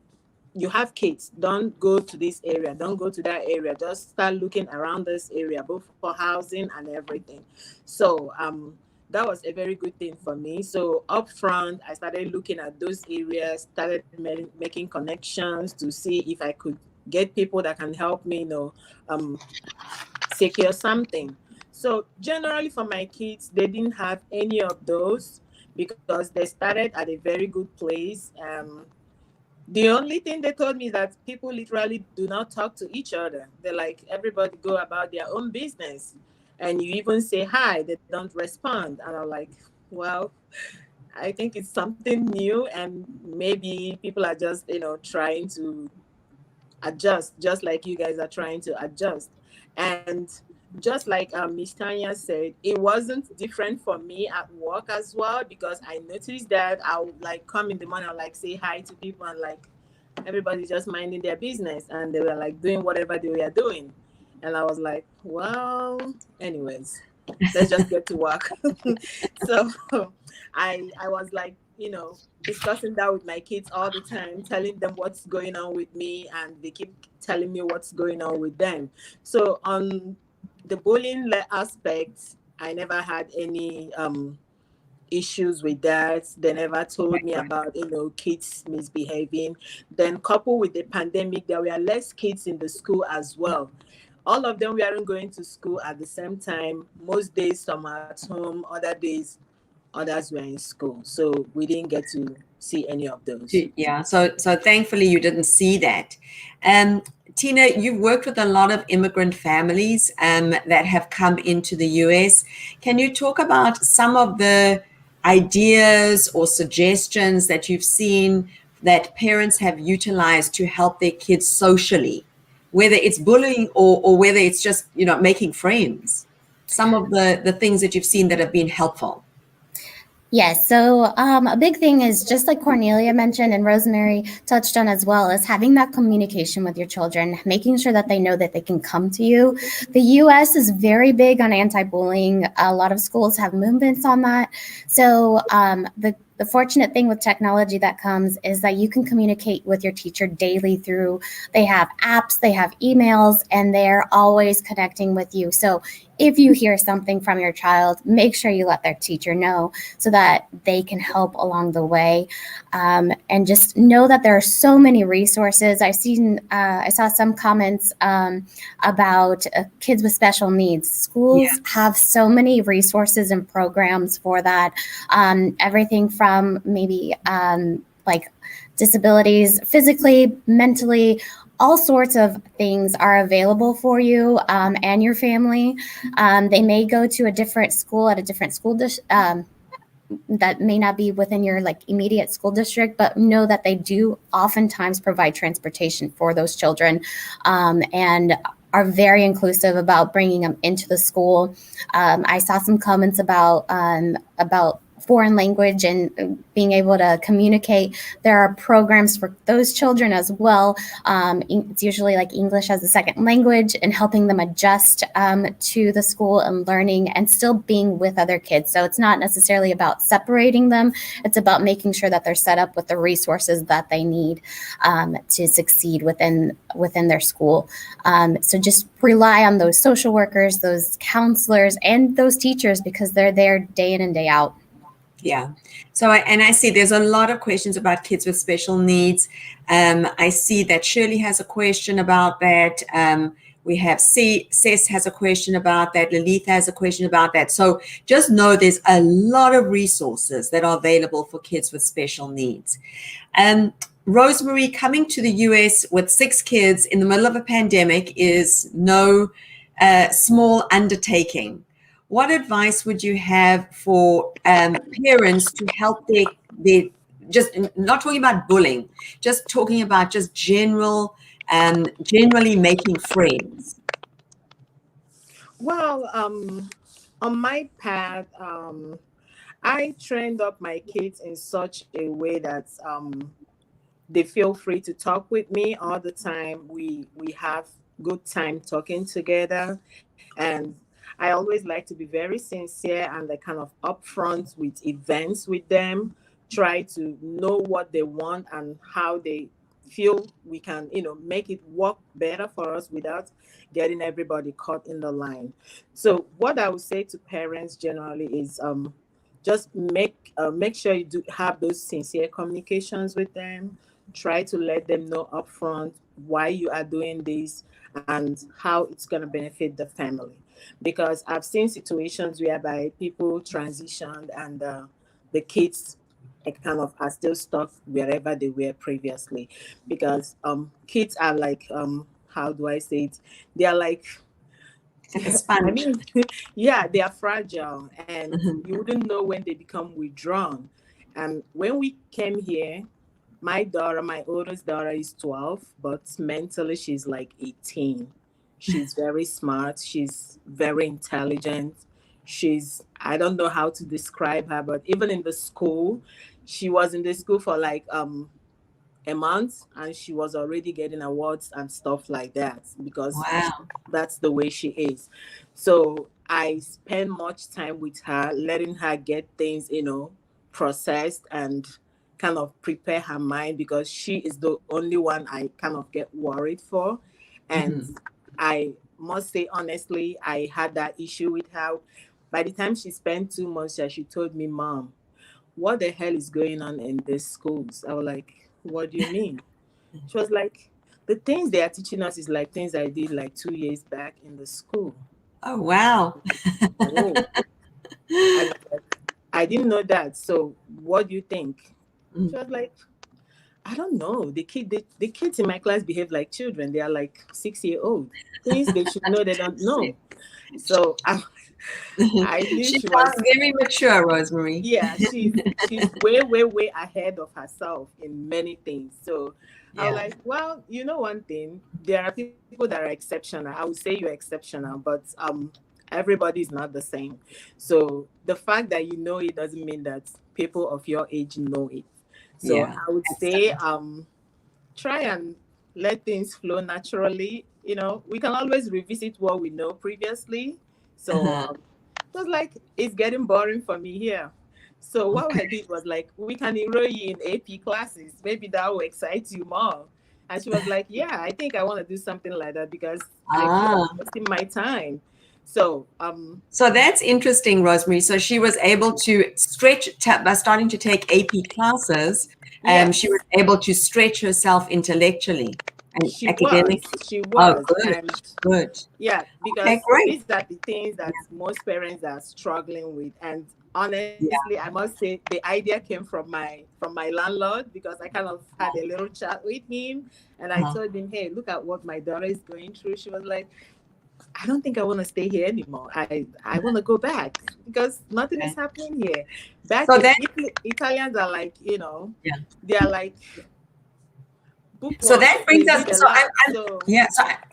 you have kids, don't go to this area, don't go to that area, just start looking around this area, both for housing and everything. So that was a very good thing for me. So upfront, I started looking at those areas, started making connections to see if I could get people that can help me, secure something. So generally for my kids, they didn't have any of those because they started at a very good place. The only thing they told me is that people literally do not talk to each other. They're like, everybody go about their own business. And you even say hi, they don't respond. And I'm like, well, I think it's something new, and maybe people are just, trying to adjust, just like you guys are trying to adjust. And just like Miss Tanya said, it wasn't different for me at work as well, because I noticed that I would like come in the morning, I'll like say hi to people, and like everybody's just minding their business, and they were like doing whatever they were doing. And I was like, well, anyways, let's just get to work. So I was like, discussing that with my kids all the time, telling them what's going on with me, and they keep telling me what's going on with them. So on the bullying aspect, I never had any issues with that. They never told me about, kids misbehaving. Then coupled with the pandemic, there were less kids in the school as well. All of them weren't going to school at the same time. Most days, some are at home, other days, others were in school. So we didn't get to see any of those.
Yeah. So thankfully you didn't see that. Tina, you've worked with a lot of immigrant families that have come into the US. Can you talk about some of the ideas or suggestions that you've seen that parents have utilized to help their kids socially, whether it's bullying or whether it's just, making friends? Some of the things that you've seen that have been helpful.
Yes. So a big thing is, just like Cornelia mentioned and Rosemary touched on as well, is having that communication with your children, making sure that they know that they can come to you. The U.S. is very big on anti-bullying. A lot of schools have movements on that. So the fortunate thing with technology that comes is that you can communicate with your teacher daily through, they have apps, they have emails, and they're always connecting with you. So if you hear something from your child, make sure you let their teacher know so that they can help along the way. And just know that there are so many resources. I saw some comments about kids with special needs. Schools have so many resources and programs for that. Everything from maybe like disabilities, physically, mentally, all sorts of things are available for you and your family. They may go to a different school at a different school that may not be within your immediate school district, but know that they do oftentimes provide transportation for those children, and are very inclusive about bringing them into the school. I saw some comments about foreign language and being able to communicate. There are programs for those children as well. It's usually like English as a second language, and helping them adjust to the school and learning and still being with other kids. So it's not necessarily about separating them. It's about making sure that they're set up with the resources that they need to succeed within their school. So just rely on those social workers, those counselors, and those teachers, because they're there day in and day out.
Yeah. So, I see there's a lot of questions about kids with special needs. I see that Shirley has a question about that. We have Cess has a question about that. Lilith has a question about that. So just know there's a lot of resources that are available for kids with special needs. Rosemary, coming to the US with 6 kids in the middle of a pandemic is no small undertaking. What advice would you have for parents to help their just not talking about bullying, just talking about just generally making friends?
Well, on my path, I trained up my kids in such a way that they feel free to talk with me all the time. We have good time talking together, and I always like to be very sincere and like kind of upfront with events with them. Try to know what they want and how they feel we can, make it work better for us without getting everybody caught in the line. So what I would say to parents generally is just make sure you do have those sincere communications with them. Try to let them know upfront why you are doing this and how it's going to benefit the family. Because I've seen situations whereby people transitioned and the kids kind of are still stuck wherever they were previously. Because kids are like how do I say it? They are like
Like a
I
sponge.
mean, yeah, they are fragile and
Mhm.
you wouldn't know when they become withdrawn. And when we came here, my daughter, my oldest daughter is 12, but mentally she's like 18. She's very smart. She's very intelligent. I don't know how to describe her, but even in the school, she was in the school for like a month and she was already getting awards and stuff like that because
Wow.
that's the way she is. So I spend much time with her, letting her get things, processed and kind of prepare her mind because she is the only one I kind of get worried for. And
Mhm.
I must say, honestly, I had that issue with her. By the time she spent 2 months here, she told me, Mom, what the hell is going on in these schools? I was like, what do you mean? She was like, the things they are teaching us is like things I did like 2 years back in the school.
Oh, wow.
Oh, and I didn't know that. So what do you think? She
Mm.
was like, I don't know. The kids in my class behave like children. They are like 6 year old. Things they should know they don't know. So I knew
She
she was.
sounds very mature, Rosemary.
Yeah, she's way, way, way ahead of herself in many things. So I was
Yeah.
like, well, you know one thing, there are people that are exceptional. I would say you're exceptional, but everybody is not the same. So the fact that you know it doesn't mean that people of your age know it. So
Yeah.
I would say
Absolutely.
try and let things flow naturally. We can always revisit what we know previously. So
Uh-huh.
it was like, it's getting boring for me here. So what
Okay.
I did was like, we can enroll you in AP classes. Maybe that will excite you more. And she was like, yeah, I think I want to do something like that because I feel
Ah.
I'm wasting my time. So
So that's interesting, Rosemary. So she was able to stretch by starting to take AP classes. She was
yes,
able to stretch herself intellectually and
she was.
academically.
She
Oh,
was.
good,
And
good.
yeah,
Okay,
because
great.
these are the things that most parents are struggling with. And
Yeah.
honestly, I must say the idea came from my landlord because I kind of had a little chat with him and I
Uh-huh.
told him, hey, look at what my daughter is going through. She was like, I don't think I want to stay here anymore. I want to go back because nothing is
Okay.
happening here. Back
So
in
that
Italy, Italians are like,
yeah.
they are like
So
bookworms.
that
They
brings us.
read a
So
lot.
I'm
So
yeah.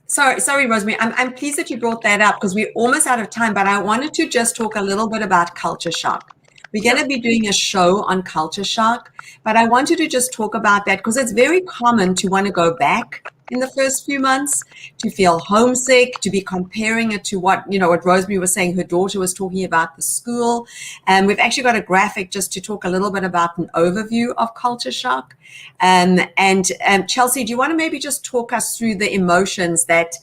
So sorry, Rosemary. I'm pleased that you brought that up because we're almost out of time. But I wanted to just talk a little bit about culture shock. We're going to
sure.
be doing a show on culture shock, but I wanted to just talk about that because it's very common to want to go back in the first few months, to feel homesick, to be comparing it to what Rosemary was saying. Her daughter was talking about the school, and we've actually got a graphic just to talk a little bit about an overview of culture shock. And Chelsea, do you want to maybe just talk us through the emotions that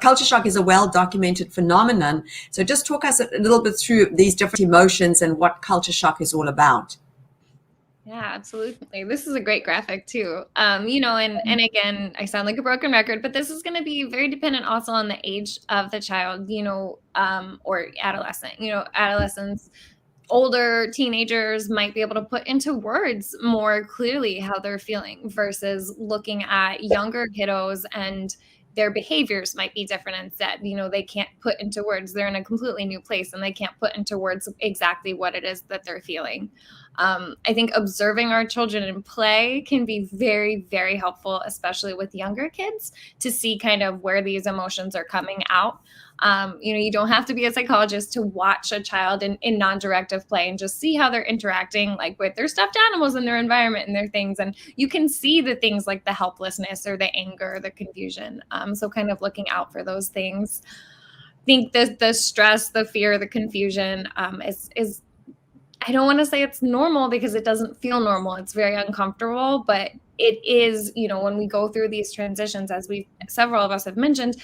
culture shock is a well-documented phenomenon. So just talk us a little bit through these different emotions and what culture shock is all about.
Yeah, absolutely. This is a great graphic too. And again, I sound like a broken record, but this is going to be very dependent also on the age of the child, or adolescent. Adolescents, older teenagers might be able to put into words more clearly how they're feeling versus looking at younger kiddos and their behaviors might be different instead. They can't put into words. They're in a completely new place and they can't put into words exactly what it is that they're feeling. I think observing our children in play can be very, very helpful, especially with younger kids, to see kind of where these emotions are coming out. You don't have to be a psychologist to watch a child in non-directive play and just see how they're interacting like with their stuffed animals in their environment and their things. And you can see the things like the helplessness or the anger, the confusion. So kind of looking out for those things. I think the stress, the fear, the confusion is I don't want to say it's normal because it doesn't feel normal. It's very uncomfortable, but it is, when we go through these transitions, as several of us have mentioned,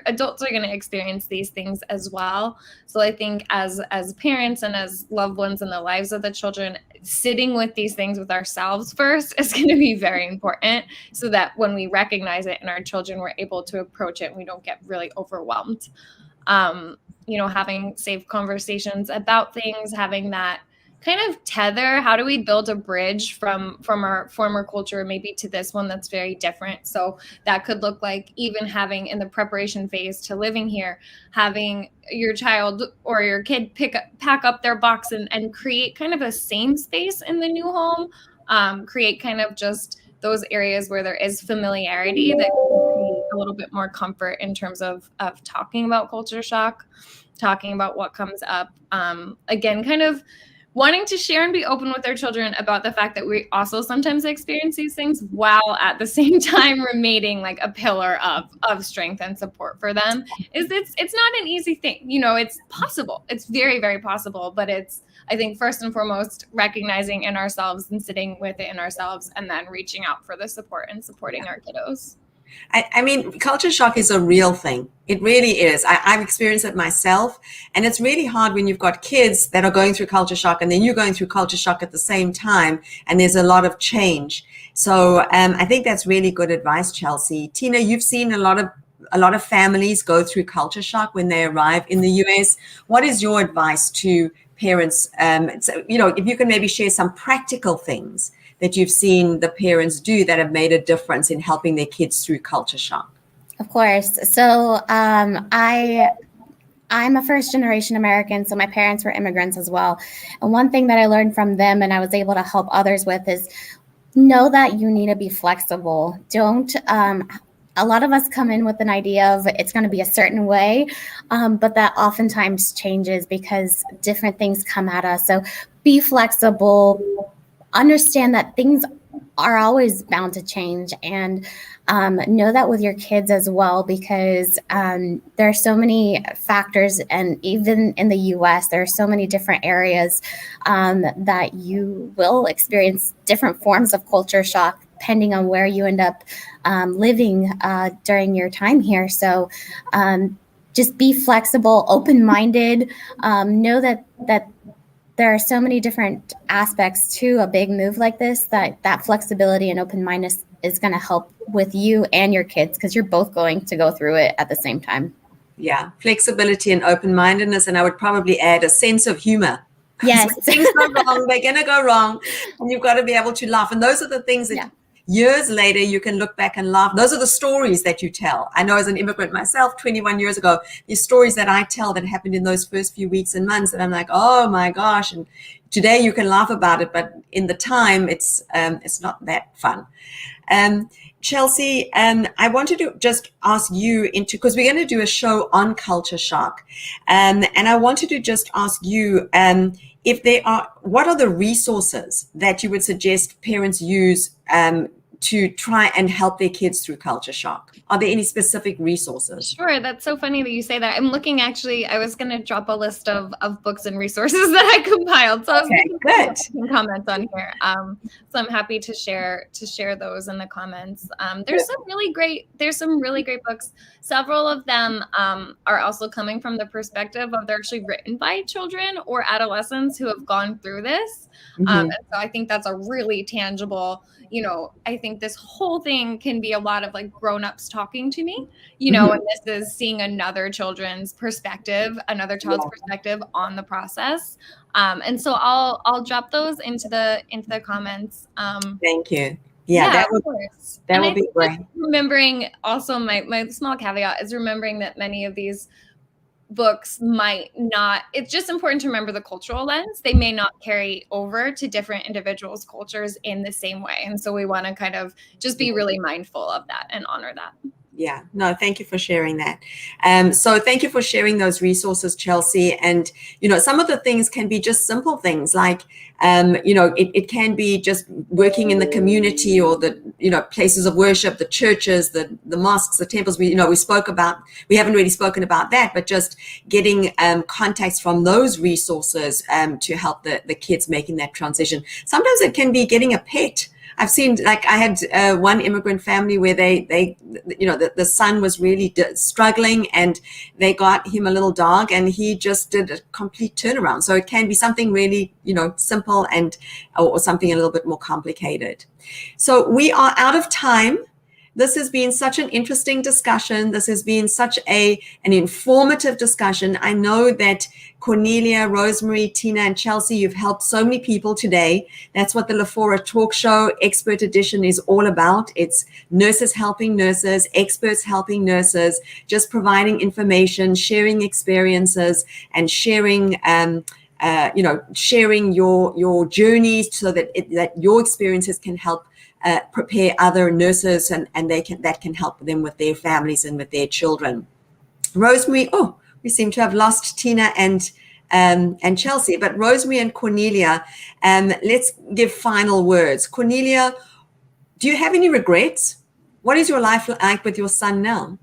adults are going to experience these things as well. So I think as parents and as loved ones in the lives of the children, sitting with these things with ourselves first is going to be very important, so that when we recognize it in our children, we're able to approach it and we don't get really overwhelmed. Having safe conversations about things, having that kind of tether. How do we build a bridge from our former culture maybe to this one that's very different? So that could look like even having, in the preparation phase to living here, having your child or your kid pack up their box and create kind of a same space in the new home, create kind of just those areas where there is familiarity that can create a little bit more comfort in terms of talking about culture shock, talking about what comes up. Again, kind of wanting to share and be open with our children about the fact that we also sometimes experience these things, while at the same time remaining like a pillar of strength and support for them. It's not an easy thing. It's possible. It's very, very possible, but it's, I think, first and foremost, recognizing in ourselves and sitting with it in ourselves, and then reaching out for the support and supporting our kiddos.
I mean, culture shock is a real thing. It really is. I've experienced it myself. And it's really hard when you've got kids that are going through culture shock, and then you're going through culture shock at the same time, and there's a lot of change. So I think that's really good advice, Chelsea. Tina, you've seen a lot of families go through culture shock when they arrive in the US. What is your advice to parents? So, if you can maybe share some practical things that you've seen the parents do that have made a difference in helping their kids through culture shock.
Of course. So I'm a first generation American, so my parents were immigrants as well. And one thing that I learned from them and I was able to help others with is know that you need to be flexible. Don't, a lot of us come in with an idea of it's going to be a certain way, but that oftentimes changes because different things come at us. So be flexible. Understand that things are always bound to change, and know that with your kids as well, because there are so many factors, and even in the US, there are so many different areas that you will experience different forms of culture shock depending on where you end up living during your time here. So just be flexible, open-minded, know that there are so many different aspects to a big move like this, that flexibility and open-mindedness is going to help with you and your kids, because you're both going to go through it at the same time.
Yeah, flexibility and open-mindedness, and I would probably add a sense of humor.
Yes.
Things go wrong, they're going to go wrong, and you've got to be able to laugh. And those are the things that years later you can look back and laugh. Those are the stories that you tell. I know as an immigrant myself 21 years ago, these stories that I tell that happened in those first few weeks and months, and I'm like, oh my gosh. And today you can laugh about it, but in the time it's not that fun. Chelsea, I wanted to just ask you because we're going to do a show on culture shock. And I wanted to just ask you, what are the resources that you would suggest parents use to try and help their kids through culture shock? Are there any specific resources?
Sure. That's so funny that you say that. I'm looking, actually, I was going to drop a list of books and resources that I compiled. So
okay, good.
Can comment on here. So I'm happy to share those in the comments. There's some really great books. Several of them are also coming from the perspective of they're actually written by children or adolescents who have gone through this. And so I think that's a really tangible, I think this whole thing can be a lot of like grown-ups talking to me, and this is seeing another child's perspective on the process. And so I'll drop those into the comments.
Thank you. Yeah, that would be great.
Remembering also my small caveat is remembering that many of these books might not, it's just important to remember the cultural lens. They may not carry over to different individuals' cultures in the same way. And so we want to kind of just be really mindful of that and honor that.
Yeah, no, thank you for sharing that. So thank you for sharing those resources, Chelsea. And, some of the things can be just simple things like, it can be just working in the community or the, places of worship, the churches, the mosques, the temples. We haven't really spoken about that, but just getting contacts from those resources to help the kids making that transition. Sometimes it can be getting a pet. I've seen, like, I had one immigrant family where the son was really struggling, and they got him a little dog, and he just did a complete turnaround. So it can be something really, simple or something a little bit more complicated. So we are out of time. This has been such an interesting discussion. This has been such an informative discussion. I know that Cornelia, Rosemary, Tina, and Chelsea, you've helped so many people today. That's what the Lafora Talk Show Expert Edition is all about. It's nurses helping nurses, experts helping nurses, just providing information, sharing experiences, and sharing sharing your journeys so that your experiences can help prepare other nurses, and that can help them with their families and with their children. Rosemary, we seem to have lost Tina and Chelsea, but Rosemary and Cornelia, let's give final words. Cornelia, do you have any regrets? What is your life like with your son now?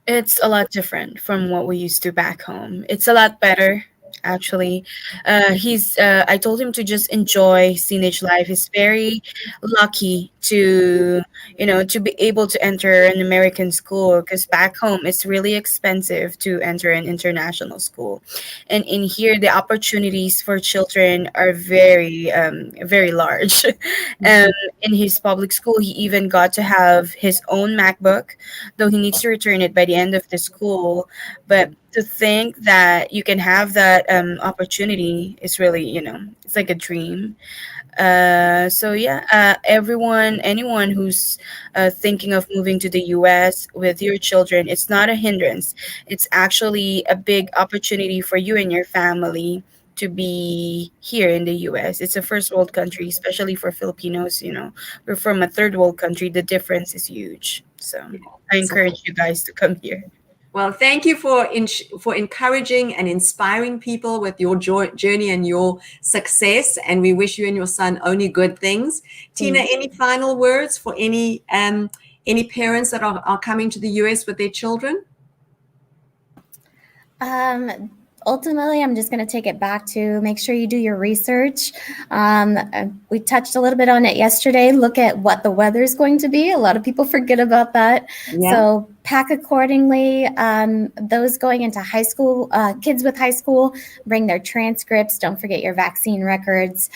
It's a lot different from what we used to back home. It's a lot better, actually. I told him to just enjoy his teenage life. He's very lucky to be able to enter an American school, because back home it's really expensive to enter an international school. And in here, the opportunities for children are very, very large. In his public school, he even got to have his own MacBook, though he needs to return it by the end of the school. But to think that you can have that opportunity is really, it's like a dream. Anyone who's thinking of moving to the US with your children, it's not a hindrance. It's actually a big opportunity for you and your family to be here in the US. It's a first world country, especially for Filipinos. We're from a third world country. The difference is huge. So I encourage you guys to come here.
Well, thank you for encouraging and inspiring people with your journey and your success. And we wish you and your son only good things. Tina, any final words for any parents that are coming to the US with their children?
Ultimately, I'm just going to take it back to make sure you do your research. We touched a little bit on it yesterday. Look at what the weather is going to be. A lot of people forget about that. Yeah. So pack accordingly. Those going into high school, kids with high school, bring their transcripts. Don't forget your vaccine records.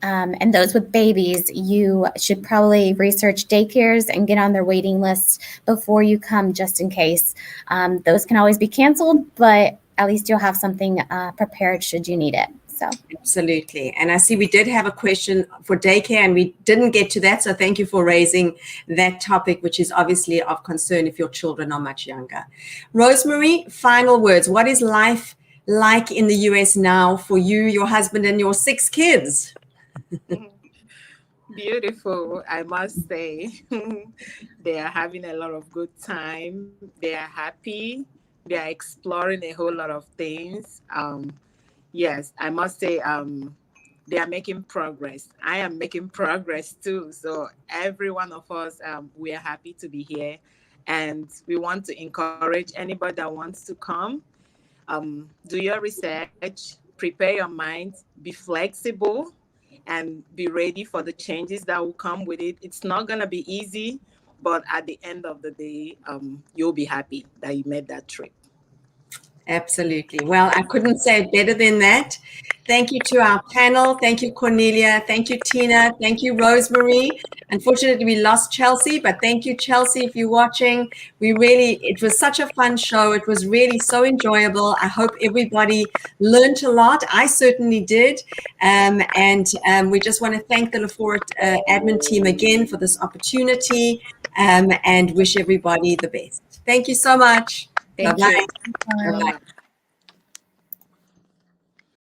And those with babies, you should probably research daycares and get on their waiting lists before you come, just in case. Those can always be canceled, but at least you'll have something prepared should you need it. So
absolutely. And I see we did have a question for daycare, and we didn't get to that. So thank you for raising that topic, which is obviously of concern if your children are much younger. Rosemary, final words. What is life like in the US now for you, your husband, and your 6 kids?
Beautiful, I must say. They are having a lot of good time. They are happy. They are exploring a whole lot of things. Yes, I must say they are making progress. I am making progress too. So every one of us, we are happy to be here. And we want to encourage anybody that wants to come. Do your research, prepare your mind, be flexible, and be ready for the changes that will come with it. It's not going to be easy, but at the end of the day, you'll be happy that you made that trip.
Absolutely. Well, I couldn't say it better than that. Thank you to our panel. Thank you, Cornelia. Thank you, Tina. Thank you, Rosemary. Unfortunately, we lost Chelsea, but thank you, Chelsea, if you're watching. It was such a fun show. It was really so enjoyable. I hope everybody learned a lot. I certainly did. We just want to thank the Lafora admin team again for this opportunity and wish everybody the best. Thank you so much.
Thank
Bye-bye.
you.
Bye-bye.